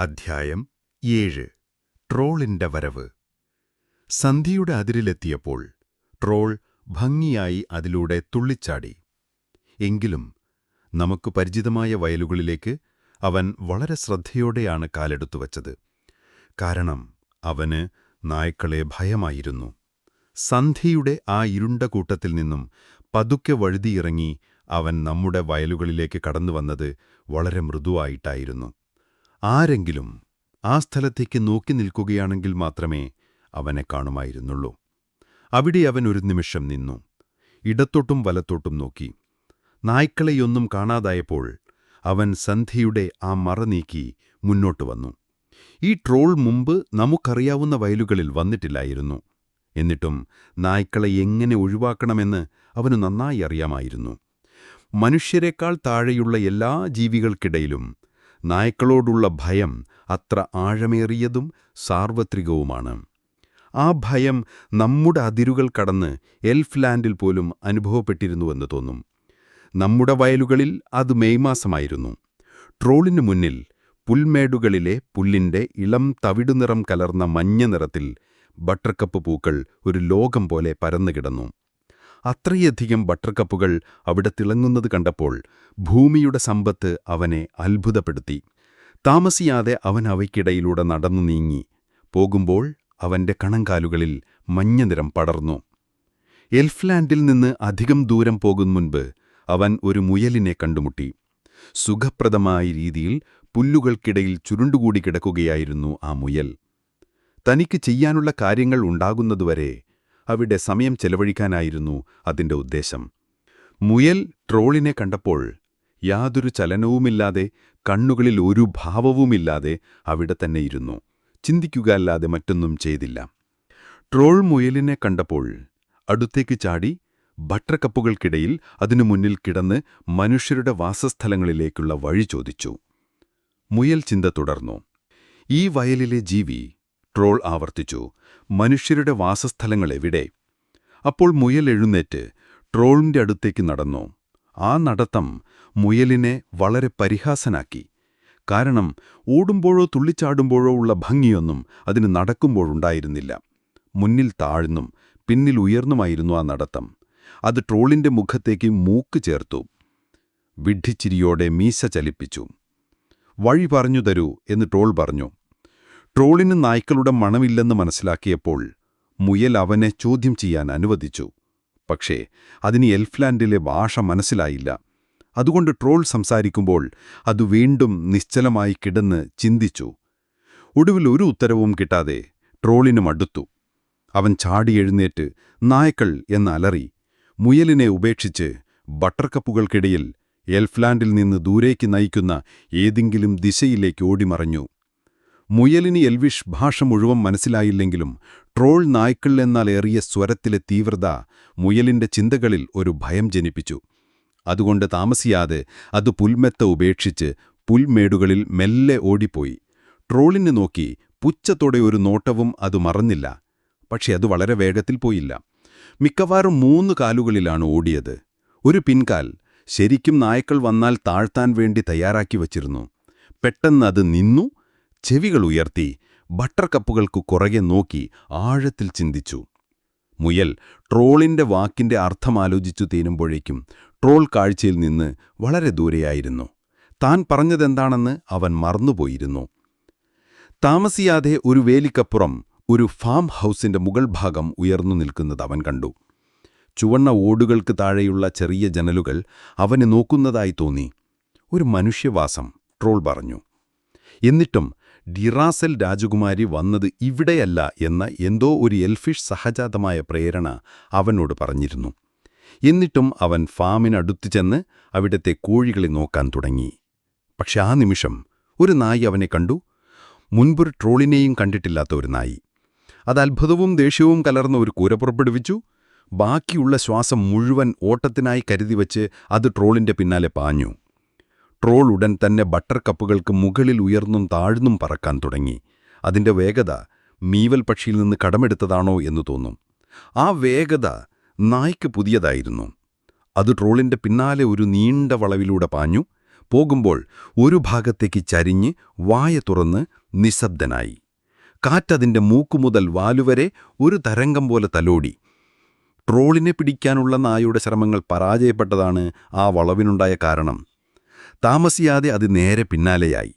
അധ്യായം 7 ട്രോളിന്റെ വരവ്. സന്ധ്യയുടെ അതിരിലെത്തിയപ്പോൾ ട്രോൾ ഭംഗിയായി അതിലൂടെ തുള്ളിച്ചാടി. എങ്കിലും നമുക്ക് പരിചിതമായ വയലുകളിലേക്ക് അവൻ വളരെ ശ്രദ്ധയോടെയാണ് കാലെടുത്തുവച്ചത്. കാരണം അവന് നായ്ക്കളെ ഭയമായിരുന്നു. സന്ധ്യയുടെ ആ ഇരുണ്ട കൂട്ടത്തിൽ നിന്നും പതുക്കെ വഴുതിയിറങ്ങി അവൻ നമ്മുടെ വയലുകളിലേക്ക് കടന്നുവന്നത് വളരെ മൃദുവായിട്ടായിരുന്നു. ആരെങ്കിലും ആ സ്ഥലത്തേക്ക് നോക്കി നിൽക്കുകയാണെങ്കിൽ മാത്രമേ അവനെ കാണുമായിരുന്നുള്ളൂ. അവിടെ അവൻ ഒരു നിമിഷം നിന്നു. ഇടത്തോട്ടും വലത്തോട്ടും നോക്കി. നായ്ക്കളെയൊന്നും കാണാതായപ്പോൾ അവൻ സന്ധ്യയുടെ ആ മറ നീക്കി മുന്നോട്ടു വന്നു. ഈ ട്രോൾ മുമ്പ് നമുക്കറിയാവുന്ന വയലുകളിൽ വന്നിട്ടില്ലായിരുന്നു. എന്നിട്ടും നായ്ക്കളെ എങ്ങനെ ഒഴിവാക്കണമെന്ന് അവന് നന്നായി അറിയാമായിരുന്നു. മനുഷ്യരെക്കാൾ താഴെയുള്ള എല്ലാ ജീവികൾക്കിടയിലും നായ്ക്കളോടുള്ള ഭയം അത്ര ആഴമേറിയതും സാർവത്രികവുമാണ്. ആ ഭയം നമ്മുടെ അതിരുകൾ കടന്ന് എൽഫ് ലാൻഡിൽ പോലും അനുഭവപ്പെട്ടിരുന്നുവെന്ന് തോന്നും. നമ്മുടെ വയലുകളിൽ അത് മെയ് മാസമായിരുന്നു. ട്രോളിനു മുന്നിൽ പുൽമേടുകളിലെ പുല്ലിന്റെ ഇളം തവിടുനിറം കലർന്ന മഞ്ഞ നിറത്തിൽ ബട്ടർകപ്പ് പൂക്കൾ ഒരു ലോകം പോലെ പരന്നുകിടന്നു. അത്രയധികം ബട്ടർകപ്പുകൾ അവിടെ തിളങ്ങുന്നത് കണ്ടപ്പോൾ ഭൂമിയുടെ സമ്പത്ത് അവനെ അത്ഭുതപ്പെടുത്തി. താമസിയാതെ അവൻ അവയ്ക്കിടയിലൂടെ നടന്നു നീങ്ങി. പോകുമ്പോൾ അവന്റെ കണങ്കാലുകളിൽ മഞ്ഞനിറം പടർന്നു. എൽഫ്ലാൻഡിൽ നിന്ന് അധികം ദൂരം പോകും മുൻപ് അവൻ ഒരു മുയലിനെ കണ്ടുമുട്ടി. സുഖപ്രദമായ രീതിയിൽ പുല്ലുകൾക്കിടയിൽ ചുരുണ്ടുകൂടി കിടക്കുകയായിരുന്നു ആ മുയൽ. തനിക്ക് ചെയ്യാനുള്ള കാര്യങ്ങൾ ഉണ്ടാകുന്നതുവരെ അവിടെ സമയം ചെലവഴിക്കാനായിരുന്നു അതിന്റെ ഉദ്ദേശം. മുയൽ ട്രോളിനെ കണ്ടപ്പോൾ യാതൊരു ചലനവുമില്ലാതെ, കണ്ണുകളിൽ ഒരു ഭാവവുമില്ലാതെ അവിടെ തന്നെ ഇരുന്നു. ചിന്തിക്കുക അല്ലാതെ മറ്റൊന്നും ചെയ്തില്ല. ട്രോൾ മുയലിനെ കണ്ടപ്പോൾ അടുത്തേക്ക് ചാടി ബട്ടർകപ്പുകൾക്കിടയിൽ അതിനു മുന്നിൽ കിടന്ന് മനുഷ്യരുടെ വാസസ്ഥലങ്ങളിലേക്കുള്ള വഴി ചോദിച്ചു. മുയൽ ചിന്ത തുടർന്നു. ഈ വയലിലെ ജീവി, ട്രോൾ ആവർത്തിച്ചു, മനുഷ്യരുടെ വാസസ്ഥലങ്ങളെവിടെ? അപ്പോൾ മുയൽ എഴുന്നേറ്റ് ട്രോളിന്റെ അടുത്തേക്ക് നടന്നു. ആ നടത്തം മുയലിനെ വളരെ പരിഹാസനാക്കി. കാരണം ഓടുമ്പോഴോ തുള്ളിച്ചാടുമ്പോഴോ ഉള്ള ഭംഗിയൊന്നും അതിന് നടക്കുമ്പോഴുണ്ടായിരുന്നില്ല. മുന്നിൽ താഴ്ന്നും പിന്നിൽ ഉയർന്നുമായിരുന്നു ആ നടത്തം. അത് ട്രോളിന്റെ മുഖത്തേക്ക് മൂക്ക് ചേർത്തു. വിഡ്ഢിച്ചിരിയോടെ മീശ ചലിപ്പിച്ചു. വഴി പറഞ്ഞു തരൂ എന്ന് ട്രോൾ പറഞ്ഞു. ട്രോളിന് നായ്ക്കളുടെ മണമില്ലെന്ന് മനസ്സിലാക്കിയപ്പോൾ മുയൽ അവനെ ചോദ്യം ചെയ്യാൻ അനുവദിച്ചു. പക്ഷേ അതിന് എൽഫ്ലാൻഡിലെ ഭാഷ മനസ്സിലായില്ല. അതുകൊണ്ട് ട്രോൾ സംസാരിക്കുമ്പോൾ അത് വീണ്ടും നിശ്ചലമായി കിടന്ന് ചിന്തിച്ചു. ഒടുവിൽ ഒരു ഉത്തരവും കിട്ടാതെ ട്രോളിന് മടുത്തു. അവൻ ചാടി എഴുന്നേറ്റ് നായ്ക്കൾ എന്നലറി. മുയലിനെ ഉപേക്ഷിച്ച് ബട്ടർകപ്പുകൾക്കിടയിൽ എൽഫ്ലാൻഡിൽ നിന്ന് ദൂരേക്ക് നയിക്കുന്ന ഏതെങ്കിലും ദിശയിലേക്ക് ഓടിമറഞ്ഞു. മുയലിന് എൽവിഷ് ഭാഷ മുഴുവൻ മനസ്സിലായില്ലെങ്കിലും ട്രോൾ നായ്ക്കൾ എന്നാലേറിയ സ്വരത്തിലെ തീവ്രത മുയലിന്റെ ചിന്തകളിൽ ഒരു ഭയം ജനിപ്പിച്ചു. അതുകൊണ്ട് താമസിയാതെ അത് പുൽമെത്ത ഉപേക്ഷിച്ച് പുൽമേടുകളിൽ മെല്ലെ ഓടിപ്പോയി. ട്രോളിനെ നോക്കി പുച്ഛത്തോടെ ഒരു നോട്ടവും അത് മറന്നില്ല. പക്ഷെ അത് വളരെ വേഗത്തിൽ പോയില്ല. മിക്കവാറും 3 കാലുകളിലാണ് ഓടിയത്. ഒരു പിൻകാൽ ശരിക്കും നായ്ക്കൾ വന്നാൽ താഴ്ത്താൻ വേണ്ടി തയ്യാറാക്കി വച്ചിരുന്നു. പെട്ടെന്ന് അത് നിന്നു, ചെവികൾ ഉയർത്തി ബട്ടർകപ്പുകൾക്കു പുറകെ നോക്കി ആഴത്തിൽ ചിന്തിച്ചു. മുയൽ ട്രോളിന്റെ വാക്കിന്റെ അർത്ഥമാലോചിച്ചു തീരുമ്പോഴേക്കും ട്രോൾ കാഴ്ചയിൽ നിന്ന് വളരെ ദൂരെയായിരുന്നു. താൻ പറഞ്ഞതെന്താണെന്ന് അവൻ മറന്നുപോയിരുന്നു. താമസിയാതെ ഒരു വേലിക്കപ്പുറം ഒരു ഫാം ഹൗസിന്റെ മുകൾ ഭാഗം ഉയർന്നു നിൽക്കുന്നത് അവൻ കണ്ടു. ചുവന്ന ഓടുകൾക്ക് താഴെയുള്ള ചെറിയ ജനലുകൾ അവനെ നോക്കുന്നതായി തോന്നി. ഒരു മനുഷ്യവാസം, ട്രോൾ പറഞ്ഞു. എന്നിട്ടും ഡിറാസൽ രാജകുമാരി വന്നത് ഇവിടെയല്ല എന്ന എന്തോ ഒരു എൽഫിഷ് സഹജാതമായ പ്രേരണ അവനോട് പറഞ്ഞിരുന്നു. എന്നിട്ടും അവൻ ഫാമിനടുത്തു ചെന്ന് അവിടത്തെ കോഴികളെ നോക്കാൻ തുടങ്ങി. പക്ഷെ ആ നിമിഷം ഒരു നായി അവനെ കണ്ടു. മുൻപൊരു ട്രോളിനെയും കണ്ടിട്ടില്ലാത്ത ഒരു നായി. അത് അത്ഭുതവും ദേഷ്യവും കലർന്ന ഒരു കൂര പുറപ്പെടുവിച്ചു. ബാക്കിയുള്ള ശ്വാസം മുഴുവൻ ഓട്ടത്തിനായി കരുതിവച്ച് അത് ട്രോളിന്റെ പിന്നാലെ പാഞ്ഞു. ട്രോൾ ഉടൻ തന്നെ ബട്ടർകപ്പുകൾക്ക് മുകളിൽ ഉയർന്നും താഴ്ന്നും പറക്കാൻ തുടങ്ങി. അതിന്റെ വേഗത മീവൽ പക്ഷിയിൽ നിന്ന് കടമെടുത്തതാണോ എന്ന് തോന്നും. ആ വേഗത നായ്ക്ക് പുതിയതായിരുന്നു. അത് ട്രോളിന്റെ പിന്നാലെ ഒരു നീണ്ട വളവിലൂടെ പാഞ്ഞു. പോകുമ്പോൾ ഒരു ഭാഗത്തേക്ക് ചരിഞ്ഞ് വായ തുറന്ന് നിശബ്ദനായി. കാറ്റതിൻ്റെ മൂക്കുമുതൽ വാലുവരെ ഒരു തരംഗം പോലെ തലോടി. ട്രോളിനെ പിടിക്കാനുള്ള നായയുടെ ശ്രമങ്ങൾ പരാജയപ്പെട്ടതാണ് ആ വളവിനുണ്ടായ കാരണം. താമസിയാതെ അത് നേരെ പിന്നാലെയായി.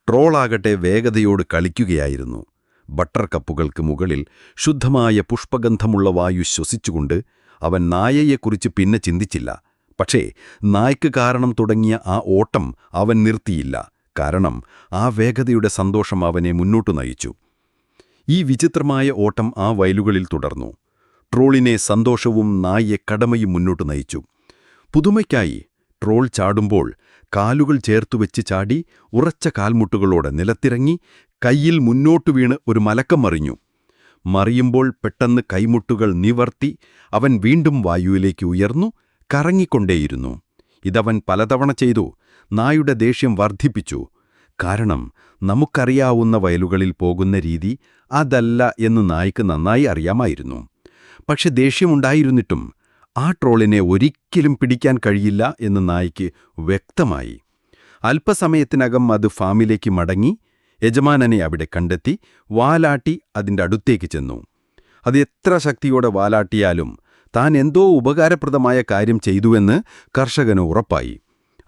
ട്രോളാകട്ടെ വേഗതയോട് കളിക്കുകയായിരുന്നു. ബട്ടർ കപ്പുകൾക്ക് മുകളിൽ ശുദ്ധമായ പുഷ്പഗന്ധമുള്ള വായു ശ്വസിച്ചുകൊണ്ട് അവൻ നായയെക്കുറിച്ച് പിന്നെ ചിന്തിച്ചില്ല. പക്ഷേ നായ്ക്ക് കാരണം തുടങ്ങിയ ആ ഓട്ടം അവൻ നിർത്തിയില്ല. കാരണം ആ വേഗതയുടെ സന്തോഷം അവനെ മുന്നോട്ടു നയിച്ചു. ഈ വിചിത്രമായ ഓട്ടം ആ വയലുകളിൽ തുടർന്നു. ട്രോളിനെ സന്തോഷവും നായയെ കടമയും മുന്നോട്ടു നയിച്ചു. പുതുമയ്ക്കായി ട്രോൾ ചാടുമ്പോൾ കാലുകൾ ചേർത്തുവെച്ച് ചാടി ഉറച്ച കാൽമുട്ടുകളോടെ നിലത്തിറങ്ങി കൈയിൽ മുന്നോട്ടു വീണ് ഒരു മലക്കം മറിഞ്ഞു. മറിയുമ്പോൾ പെട്ടെന്ന് കൈമുട്ടുകൾ നിവർത്തി അവൻ വീണ്ടും വായുവിലേക്ക് ഉയർന്നു കറങ്ങിക്കൊണ്ടേയിരുന്നു. ഇതവൻ പലതവണ ചെയ്തു. നായുടെ ദേഷ്യം വർദ്ധിപ്പിച്ചു. കാരണം നമുക്കറിയാവുന്ന വയലുകളിൽ പോകുന്ന രീതി അതല്ല എന്ന് നായ്ക്ക് നന്നായി അറിയാമായിരുന്നു. പക്ഷെ ദേഷ്യമുണ്ടായിരുന്നിട്ടും ആ ട്രോളിനെ ഒരിക്കലും പിടിക്കാൻ കഴിയില്ല എന്ന് നായ്ക്ക് വ്യക്തമായി. അല്പസമയത്തിനകം അത് ഫാമിലേക്ക് മടങ്ങി യജമാനനെ അവിടെ കണ്ടെത്തി വാലാട്ടി അതിൻ്റെ അടുത്തേക്ക് ചെന്നു. അത് എത്ര ശക്തിയോടെ വാലാട്ടിയാലും താൻ എന്തോ ഉപകാരപ്രദമായ കാര്യം ചെയ്തുവെന്ന് കർഷകന് ഉറപ്പായി.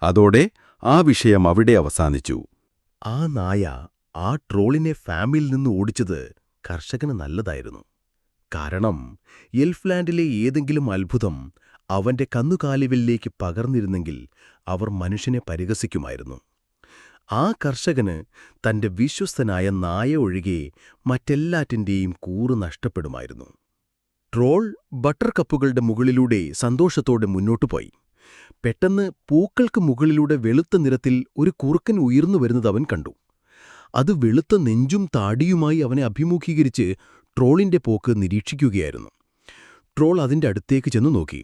അതോടെ ആ വിഷയം അവിടെ അവസാനിച്ചു. ആ നായ ആ ട്രോളിനെ ഫാമിൽ നിന്ന് ഓടിച്ചത് കർഷകന് നല്ലതായിരുന്നു. കാരണം എൽഫ്ലാൻഡിലെ ഏതെങ്കിലും അത്ഭുതം അവന്റെ കന്നുകാലികളിലേക്ക് പകർന്നിരുന്നെങ്കിൽ അവർ മനുഷ്യനെ പരിഹസിക്കുമായിരുന്നു. ആ കർഷകന് തന്റെ വിശ്വസ്തനായ നായ ഒഴികെ മറ്റെല്ലാറ്റിൻ്റെയും കൂറ് നഷ്ടപ്പെടുമായിരുന്നു. ട്രോൾ ബട്ടർ കപ്പുകളുടെ മുകളിലൂടെ സന്തോഷത്തോടെ മുന്നോട്ടുപോയി. പെട്ടെന്ന് പൂക്കൾക്ക് മുകളിലൂടെ വെളുത്ത നിറത്തിൽ ഒരു കുറുക്കൻ ഉയർന്നു വരുന്നത് അവൻ കണ്ടു. അത് വെളുത്ത നെഞ്ചും താടിയുമായി അവനെ അഭിമുഖീകരിച്ച് ട്രോളിന്റെ പോക്ക് നിരീക്ഷിക്കുകയായിരുന്നു. ട്രോൾ അതിൻ്റെ അടുത്തേക്ക് ചെന്നു നോക്കി.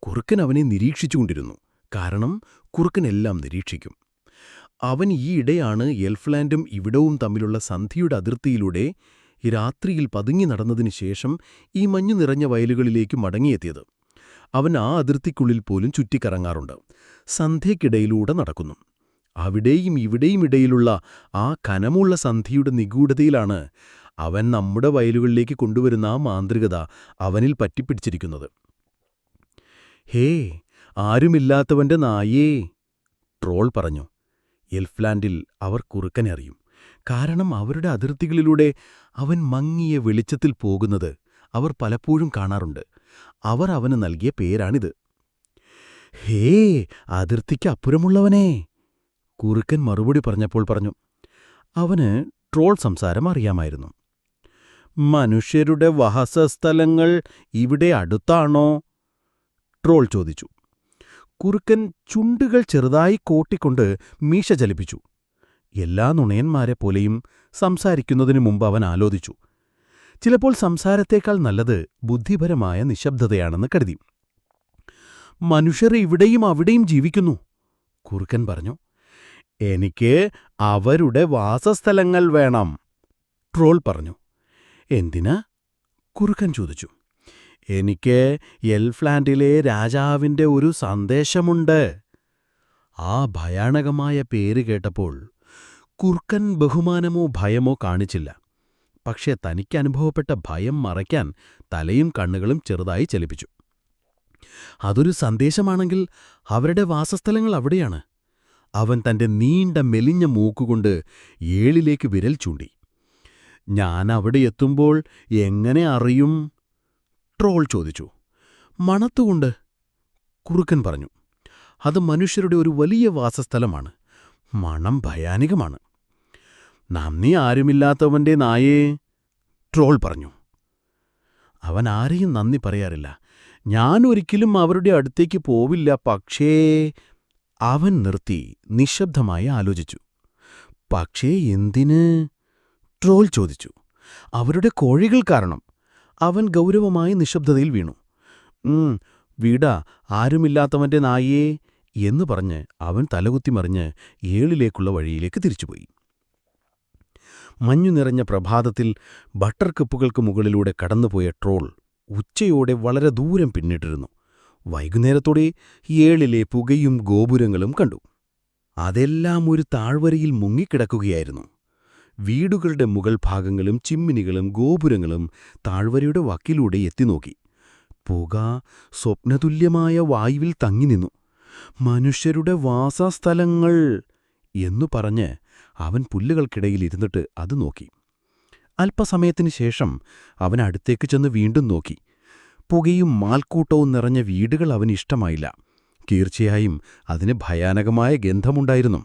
കുറുക്കൻ അവനെ നിരീക്ഷിച്ചുകൊണ്ടിരുന്നു. കാരണം കുറുക്കനെല്ലാം നിരീക്ഷിക്കും. അവൻ ഈയിടെയാണ് എൽഫ്ലാൻഡും ഇവിടവും തമ്മിലുള്ള സന്ധിയുടെ അതിർത്തിയിലൂടെ രാത്രിയിൽ പതുങ്ങി നടന്നതിനു ശേഷം ഈ മഞ്ഞു നിറഞ്ഞ വയലുകളിലേക്ക് മടങ്ങിയെത്തിയത്. അവൻ ആ അതിർത്തിക്കുള്ളിൽ പോലും ചുറ്റിക്കറങ്ങാറുണ്ട്. സന്ധ്യയ്ക്കിടയിലൂടെ നടക്കുന്നു. അവിടെയും ഇവിടെയും ഇടയിലുള്ള ആ കനമുള്ള സന്ധിയുടെ നിഗൂഢതയിലാണ് അവൻ നമ്മുടെ വയലുകളിലേക്ക് കൊണ്ടുവരുന്ന ആ മാന്ത്രികത അവനിൽ പറ്റിപ്പിടിച്ചിരിക്കുന്നത്. ഹേ, ആരുമില്ലാത്തവന്റെ നായേ, ട്രോൾ പറഞ്ഞു. എൽഫ്ലാൻഡിൽ അവർ കുറുക്കനെ അറിയും. കാരണം അവരുടെ അതിർത്തികളിലൂടെ അവൻ മങ്ങിയ വെളിച്ചത്തിൽ പോകുന്നത് അവർ പലപ്പോഴും കാണാറുണ്ട്. അവർ അവന് നൽകിയ പേരാണിത്. ഹേ, അതിർത്തിക്കപ്പുറമുള്ളവനേ, കുറുക്കൻ മറുപടി പറഞ്ഞപ്പോൾ പറഞ്ഞു. അവന് ട്രോൾ സംസാരം അറിയാമായിരുന്നു. മനുഷ്യരുടെ വാസസ്ഥലങ്ങൾ ഇവിടെ അടുത്താണോ? ട്രോൾ ചോദിച്ചു. കുറുക്കൻ ചുണ്ടുകൾ ചെറുതായി കോട്ടിക്കൊണ്ട് മീശ ചലിപ്പിച്ചു. എല്ലാ നുണയന്മാരെപ്പോലെയും സംസാരിക്കുന്നതിനു മുമ്പ് അവൻ ആലോചിച്ചു. ചിലപ്പോൾ സംസാരത്തേക്കാൾ നല്ലത് ബുദ്ധിപരമായ നിശബ്ദതയാണെന്ന് കരുതി. മനുഷ്യർ ഇവിടെയും അവിടെയും ജീവിക്കുന്നു, കുറുക്കൻ പറഞ്ഞു. എനിക്ക് അവരുടെ വാസസ്ഥലങ്ങൾ വേണം, ട്രോൾ പറഞ്ഞു. എന്തിനാ? കുറുക്കൻ ചോദിച്ചു. എനിക്ക് എൽഫ്ലാൻഡിലെ രാജാവിന്റെ ഒരു സന്ദേശമുണ്ട്. ആ ഭയാനകമായ പേര് കേട്ടപ്പോൾ കുറുക്കൻ ബഹുമാനമോ ഭയമോ കാണിച്ചില്ല. പക്ഷേ തനിക്കനുഭവപ്പെട്ട ഭയം മറയ്ക്കാൻ തലയും കണ്ണുകളും ചെറുതായി ചലിപ്പിച്ചു. അതൊരു സന്ദേശമാണെങ്കിൽ അവരുടെ വാസസ്ഥലങ്ങൾ അവിടെയാണ്. അവൻ തന്റെ നീണ്ട മെലിഞ്ഞ മൂക്കുകൊണ്ട് ഏളിലേക്ക് വിരൽ ചൂണ്ടി. ഞാൻ അവിടെ എത്തുമ്പോൾ എങ്ങനെ അറിയും? ട്രോൾ ചോദിച്ചു. മണത്തുകൊണ്ട്, കുറുക്കൻ പറഞ്ഞു. അത് മനുഷ്യരുടെ ഒരു വലിയ വാസസ്ഥലമാണ്. മണം ഭയാനകമാണ്. നന്ദി ആരുമില്ലാത്തവന്റെ നായേ, ട്രോൾ പറഞ്ഞു. അവൻ ആരെയും നന്ദി പറയാറില്ല. ഞാൻ ഒരിക്കലും അവരുടെ അടുത്തേക്ക് പോവില്ല. പക്ഷേ അവൻ നിർത്തി നിശബ്ദമായി ആലോചിച്ചു. പക്ഷേ എന്തിന്? ട്രോൾ ചോദിച്ചു. അവരുടെ കോഴികൾ കാരണം. അവൻ ഗൗരവമായ നിശബ്ദതയിൽ വീണു. വീടാ, ആരുമില്ലാത്തവന്റെ നായേ എന്ന് പറഞ്ഞ് അവൻ തലകുത്തിമറിഞ്ഞ് ഏളിലേക്കുള്ള വഴിയിലേക്ക് തിരിച്ചുപോയി. മഞ്ഞു നിറഞ്ഞ പ്രഭാതത്തിൽ ബട്ടർ കപ്പുകൾക്ക് മുകളിലൂടെ കടന്നുപോയ ട്രോൾ ഉച്ചയോടെ വളരെ ദൂരം പിന്നിട്ടിരുന്നു. വൈകുന്നേരത്തോടെ ഏളിലെ പുകയും ഗോപുരങ്ങളും കണ്ടു. അതെല്ലാം ഒരു താഴ്വരയിൽ മുങ്ങിക്കിടക്കുകയായിരുന്നു. വീടുകളുടെ മുകൾ ഭാഗങ്ങളും ചിമ്മിനികളും ഗോപുരങ്ങളും താഴ്വരയുടെ വക്കിലൂടെ എത്തിനോക്കി. പുക സ്വപ്നതുല്യമായ വായുവിൽ തങ്ങിനിന്നു. മനുഷ്യരുടെ വാസസ്ഥലങ്ങൾ എന്നു പറഞ്ഞ് അവൻ പുല്ലുകൾക്കിടയിലിരുന്നിട്ട് അത് നോക്കി. അല്പസമയത്തിനു ശേഷം അവൻ അടുത്തേക്ക് ചെന്ന് വീണ്ടും നോക്കി. പുകയും മാൽക്കൂട്ടവും നിറഞ്ഞ വീടുകൾ അവനിഷ്ടമായില്ല. തീർച്ചയായും അതിന് ഭയാനകമായ ഗന്ധമുണ്ടായിരുന്നു.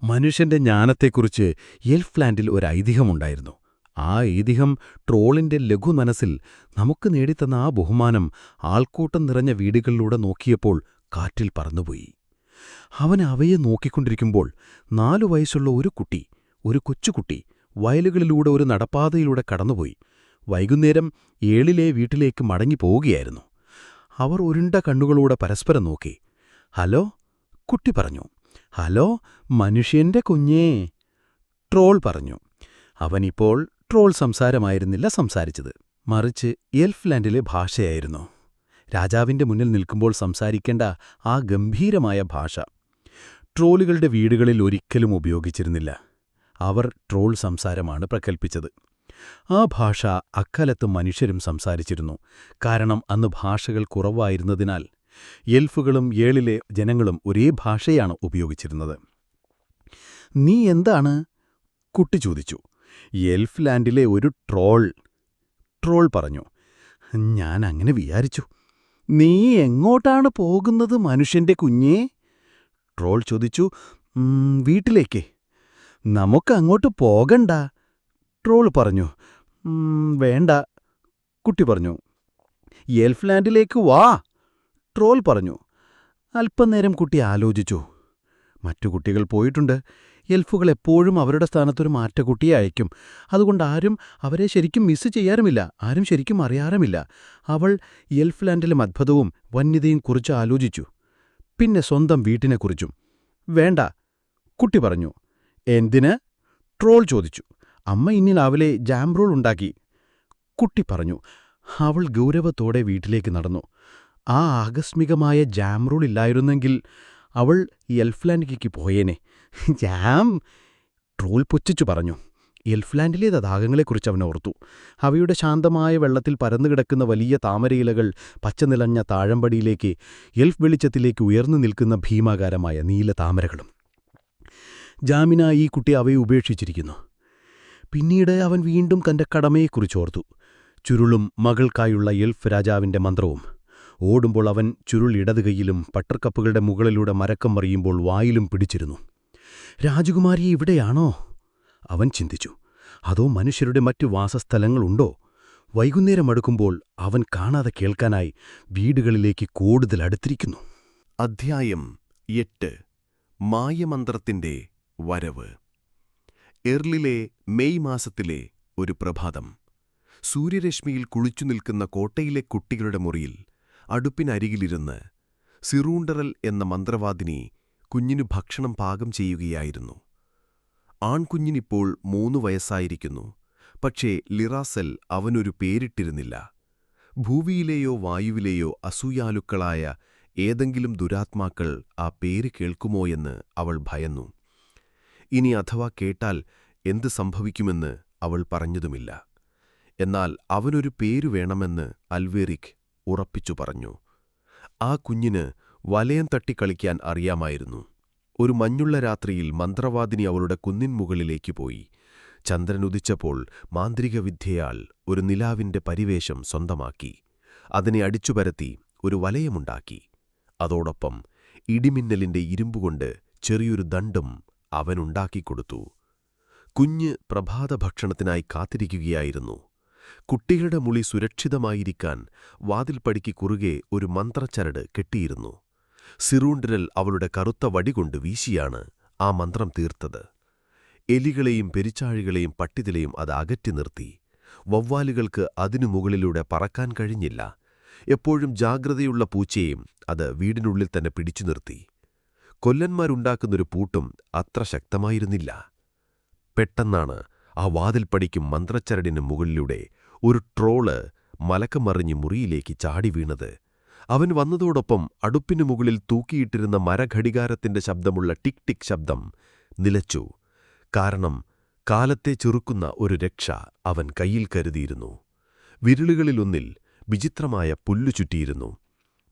മനുഷ്യന്റെ ജ്ഞാനത്തെക്കുറിച്ച് എൽഫ്ലാൻഡിൽ ഒരു ഐതിഹ്യമുണ്ടായിരുന്നു. ആ ഐതിഹ്യം ട്രോളിന്റെ ലഘുമനസ്സിൽ നമുക്ക് നേടിത്തന്ന ആ ബഹുമാനം ആൾക്കൂട്ടം നിറഞ്ഞ വീടുകളിലൂടെ നോക്കിയപ്പോൾ കാറ്റിൽ പറന്നുപോയി. അവൻ അവയെ നോക്കിക്കൊണ്ടിരിക്കുമ്പോൾ 4 വയസ്സുള്ള ഒരു കൊച്ചുകുട്ടി വയലുകളിലൂടെ ഒരു നടപ്പാതയിലൂടെ കടന്നുപോയി. വൈകുന്നേരം 7 വീട്ടിലേക്ക് മടങ്ങിപ്പോവുകയായിരുന്നു. അവർ ഉരുണ്ട കണ്ണുകളോടെ പരസ്പരം നോക്കി. ഹലോ, കുട്ടി പറഞ്ഞു. ഹലോ, മനുഷ്യന്റെ കുഞ്ഞേ, ട്രോൾ പറഞ്ഞു. അവനിപ്പോൾ ട്രോൾ സംസാരമായിരുന്നില്ല സംസാരിച്ചത്, മറിച്ച് എൽഫ്ലാൻഡിലെ ഭാഷയായിരുന്നു. രാജാവിന്റെ മുന്നിൽ നിൽക്കുമ്പോൾ സംസാരിക്കേണ്ട ആ ഗംഭീരമായ ഭാഷ. ട്രോളുകളുടെ വീടുകളിൽ ഒരിക്കലും ഉപയോഗിച്ചിരുന്നില്ല. അവർ ട്രോൾ സംസാരമാണ് പ്രകൽപ്പിച്ചത്. ആ ഭാഷ അക്കാലത്ത് മനുഷ്യരും സംസാരിച്ചിരുന്നു. കാരണം അന്ന് ഭാഷകൾ കുറവായിരുന്നതിനാൽ എൽഫുകളും ഏളിലെ ജനങ്ങളും ഒരേ ഭാഷയാണ് ഉപയോഗിച്ചിരുന്നത്. നീ എന്താണ്? കുട്ടി ചോദിച്ചു. എൽഫ്ലാൻഡിലെ ഒരു ട്രോൾ പറഞ്ഞു. ഞാൻ അങ്ങനെ വിചാരിച്ചു. നീ എങ്ങോട്ടാണ് പോകുന്നത് മനുഷ്യന്റെ കുഞ്ഞേ? ട്രോൾ ചോദിച്ചു. വീട്ടിലേക്ക്. നമുക്കങ്ങോട്ട് പോകണ്ട, ട്രോൾ പറഞ്ഞു. വേണ്ട, കുട്ടി പറഞ്ഞു. എൽഫ്ലാൻഡിലേക്ക് വാ, ട്രോൾ പറഞ്ഞു. അല്പനേരം കുട്ടി ആലോചിച്ചു. മറ്റു കുട്ടികൾ പോയിട്ടുണ്ട്. എൽഫുകൾ എപ്പോഴും അവരുടെ സ്ഥാനത്തൊരു മാറ്റക്കുട്ടിയെ അയക്കും. അതുകൊണ്ട് ആരും അവരെ ശരിക്കും മിസ് ചെയ്യാറുമില്ല, ആരും ശരിക്കും അറിയാറുമില്ല. അവൾ എൽഫ്ലാൻഡിലെ അത്ഭുതവും വന്യതയും കുറിച്ച് ആലോചിച്ചു. പിന്നെ സ്വന്തം വീട്ടിനെക്കുറിച്ചും. വേണ്ട, കുട്ടി പറഞ്ഞു. എന്തിന്? ട്രോൾ ചോദിച്ചു. അമ്മ ഇന്ന് രാവിലെ ജാം റോൾ ഉണ്ടാക്കി, കുട്ടി പറഞ്ഞു. അവൾ ഗൗരവത്തോടെ വീട്ടിലേക്ക് നടന്നു. ആ ആകസ്മികമായ ജാം റോൾ ഇല്ലായിരുന്നെങ്കിൽ അവൾ എൽഫ്ലാൻഡിലേക്ക് പോയേനെ. ജാം, ട്രോൾ പുച്ഛിച്ചു പറഞ്ഞു. എൽഫ്ലാൻഡിലെ തടാകങ്ങളെക്കുറിച്ച് അവൻ ഓർത്തു. അവയുടെ ശാന്തമായ വെള്ളത്തിൽ പരന്നുകിടക്കുന്ന വലിയ താമരയിലകൾ പച്ചനിലഞ്ഞ താഴമ്പടിയിലേക്ക്, എൽഫ് വെളിച്ചത്തിലേക്ക് ഉയർന്നു നിൽക്കുന്ന ഭീമാകാരമായ നീല താമരകളും. ജാമിനായി ഈ കുട്ടി അവയെ ഉപേക്ഷിച്ചിരിക്കുന്നു. പിന്നീട് അവൻ വീണ്ടും തന്റെ കടമയെക്കുറിച്ചോർത്തു. ചുരുളും മകൾക്കായുള്ള എൽഫ് രാജാവിന്റെ മന്ത്രവും. ഓടുമ്പോൾ അവൻ ചുരുൾ ഇടതുകൈയിലും പട്ടർക്കപ്പുകളുടെ മുകളിലൂടെ മരക്കം മറിയുമ്പോൾ വായിലും പിടിച്ചിരുന്നു. രാജകുമാരി ഇവിടെയാണോ? അവൻ ചിന്തിച്ചു. അതോ മനുഷ്യരുടെ മറ്റു വാസസ്ഥലങ്ങളുണ്ടോ? വൈകുന്നേരം അടുക്കുമ്പോൾ അവൻ കാണാതെ കേൾക്കാനായി വീടുകളിലേക്ക് കൂടുതൽ അടുത്തിരിക്കുന്നു. അധ്യായം 8. മായമന്ത്രത്തിന്റെ വരവ്. എർലിലെ മെയ് മാസത്തിലെ ഒരു പ്രഭാതം. സൂര്യരശ്മിയിൽ കുളിച്ചു നിൽക്കുന്ന കോട്ടയിലെ കുട്ടികളുടെ മുറിയിൽ അടുപ്പിനരികിലിരുന്ന് സിറൂണ്ടറൽ എന്ന മന്ത്രവാദിനി കുഞ്ഞിനു ഭക്ഷണം പാകം ചെയ്യുകയായിരുന്നു. ആൺകുഞ്ഞിനിപ്പോൾ 3 വയസ്സായിരിക്കുന്നു. പക്ഷേ ലിറാസെൽ അവനൊരു പേരിട്ടിരുന്നില്ല. ഭൂമിയിലെയോ വായുവിലെയോ അസൂയാലുക്കളായ ഏതെങ്കിലും ദുരാത്മാക്കൾ ആ പേര് കേൾക്കുമോയെന്ന് അവൾ ഭയന്നു. ഇനി അഥവാ കേട്ടാൽ എന്ത് സംഭവിക്കുമെന്ന് അവൾ പറഞ്ഞതുമില്ല. എന്നാൽ അവനൊരു പേരു വേണമെന്ന് അൽവേറിക് ഉറപ്പിച്ചു പറഞ്ഞു. ആ കുഞ്ഞിന് വലയം തട്ടിക്കളിക്കാൻ അറിയാമായിരുന്നു. ഒരു മഞ്ഞുള്ള രാത്രിയിൽ മന്ത്രവാദിനി അവളുടെ കുന്നിൻ മുകളിലേക്ക് പോയി. ചന്ദ്രനുദിച്ചപ്പോൾ മാന്ത്രികവിദ്യയാൽ ഒരു നിലാവിന്റെ പരിവേഷം സ്വന്തമാക്കി. അതിനെ അടിച്ചുപരത്തി ഒരു വലയമുണ്ടാക്കി. അതോടൊപ്പം ഇടിമിന്നലിന്റെ ഇരുമ്പുകൊണ്ട് ചെറിയൊരു ദണ്ഡും അവനുണ്ടാക്കിക്കൊടുത്തു. കുഞ്ഞ് പ്രഭാതഭക്ഷണത്തിനായി കാത്തിരിക്കുകയായിരുന്നു. കുട്ടികളുടെ മുളി സുരക്ഷിതമായിരിക്കാൻ വാതിൽപ്പടിക്ക് കുറുകെ ഒരു മന്ത്രച്ചരട് കെട്ടിയിരുന്നു. സിറൂണ്ടരൽ അവളുടെ കറുത്ത വടികൊണ്ട് വീശിയാണ് ആ മന്ത്രം തീർത്തത്. എലികളെയും പെരിച്ചാഴികളെയും പട്ടിതിലെയും അത് അകറ്റി നിർത്തി. വവ്വാലുകൾക്ക് അതിനു മുകളിലൂടെ പറക്കാൻ കഴിഞ്ഞില്ല. എപ്പോഴും ജാഗ്രതയുള്ള പൂച്ചയെയും അത് വീടിനുള്ളിൽ തന്നെ പിടിച്ചു നിർത്തി. കൊല്ലന്മാരുണ്ടാക്കുന്നൊരു പൂട്ടും അത്ര ശക്തമായിരുന്നില്ല. പെട്ടെന്നാണ് ആ വാതിൽപ്പടിക്കും മന്ത്രച്ചരടിന് മുകളിലൂടെ ഒരു ട്രോള് മലക്കമറിഞ്ഞ് മുറിയിലേക്ക് ചാടി വീണത്. അവൻ വന്നതോടൊപ്പം അടുപ്പിനു മുകളിൽ തൂക്കിയിട്ടിരുന്ന മരഘടികാരത്തിന്റെ ശബ്ദമുള്ള ടിക് ടിക് ശബ്ദം നിലച്ചു. കാരണം കാലത്തെ ചെറുക്കുന്ന ഒരു രക്ഷ അവൻ കയ്യിൽ കരുതിയിരുന്നു. വിരലുകളിലൊന്നിൽ വിചിത്രമായ പുല്ലു ചുറ്റിയിരുന്നു.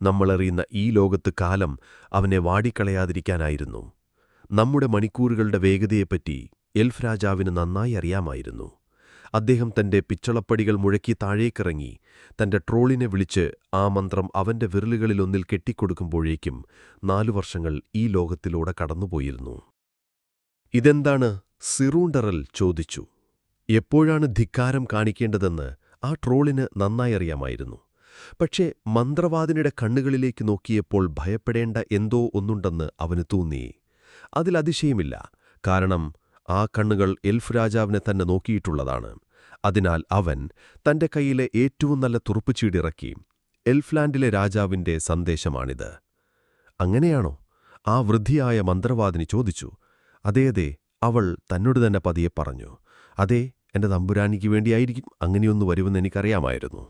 നമ്മളറിയുന്ന ഈ ലോകത്ത് കാലം അവനെ വാടിക്കളയാതിരിക്കാനായിരുന്നു. നമ്മുടെ മണിക്കൂറുകളുടെ വേഗതയെപ്പറ്റി എൽഫ് രാജാവിന് നന്നായി അറിയാമായിരുന്നു. അദ്ദേഹം തന്റെ പിച്ചളപ്പടികൾ മുഴക്കി താഴേക്കിറങ്ങി തന്റെ ട്രോളിനെ വിളിച്ച് ആ മന്ത്രം അവന്റെ വിരലുകളിലൊന്നിൽ കെട്ടിക്കൊടുക്കുമ്പോഴേക്കും 4 വർഷങ്ങൾ ഈ ലോകത്തിലൂടെ കടന്നുപോയിരുന്നു. ഇതെന്താണ്? സിറൂണ്ടറൽ ചോദിച്ചു. എപ്പോഴാണ് ധിക്കാരം കാണിക്കേണ്ടതെന്ന് ആ ട്രോളിന് നന്നായി അറിയാമായിരുന്നു. പക്ഷേ മന്ത്രവാദിനിയുടെ കണ്ണുകളിലേക്ക് നോക്കിയപ്പോൾ ഭയപ്പെടേണ്ട എന്തോ ഒന്നുണ്ടെന്ന് അവന് തോന്നി. അതിലതിശയമില്ല. കാരണം ആ കണ്ണുകൾ എൽഫ് രാജാവിനെ തന്നെ നോക്കിയിട്ടുള്ളതാണ്. അതിനാൽ അവൻ തന്റെ കൈയിലെ ഏറ്റവും നല്ല തുറുപ്പുചീടിറക്കി. എൽഫ്ലാൻഡിലെ രാജാവിന്റെ സന്ദേശമാണിത്. അങ്ങനെയാണോ? ആ വൃദ്ധിയായ മന്ത്രവാദിനി ചോദിച്ചു. അതേയതെ, അവൾ തന്നോട് തന്നെ പതിയെ പറഞ്ഞു. അതെ, എന്റെ തമ്പുരാനിക്ക് വേണ്ടിയായിരിക്കും അങ്ങനെയൊന്നു വരുമെന്ന് എനിക്കറിയാമായിരുന്നു.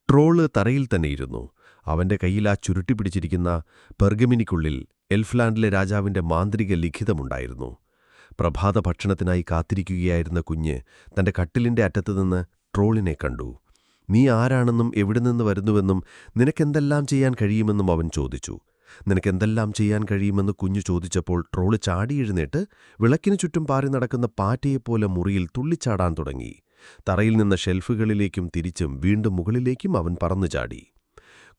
ട്രോള് തറയിൽ തന്നെയിരുന്നു. അവന്റെ കയ്യിൽ ആ ചുരുട്ടിപ്പിടിച്ചിരിക്കുന്ന പെർഗമിനിക്കുള്ളിൽ എൽഫ്ലാൻഡിലെ രാജാവിന്റെ മാന്ത്രിക ലിഖിതമുണ്ടായിരുന്നു. പ്രഭാത ഭക്ഷണത്തിനായി കാത്തിരിക്കുകയായിരുന്ന കുഞ്ഞ് തന്റെ കട്ടിലിന്റെ അറ്റത്തുനിന്ന് ട്രോളിനെ കണ്ടു. നീ ആരാണെന്നും എവിടെ നിന്ന് വരുന്നുവെന്നും നിനക്കെന്തെല്ലാം ചെയ്യാൻ കഴിയുമെന്നും അവൻ ചോദിച്ചു. നിനക്കെന്തെല്ലാം ചെയ്യാൻ കഴിയുമെന്ന് കുഞ്ഞു ചോദിച്ചപ്പോൾ ട്രോള് ചാടിയെഴുന്നേറ്റ് വിളക്കിനു ചുറ്റും പാറി നടക്കുന്ന പാറ്റയെപ്പോലെ മുറിയിൽ തുള്ളിച്ചാടാൻ തുടങ്ങി. തറയിൽ നിന്ന് ഷെൽഫുകളിലേക്കും തിരിച്ചും വീണ്ടും മുകളിലേക്കും അവൻ പറന്നു ചാടി.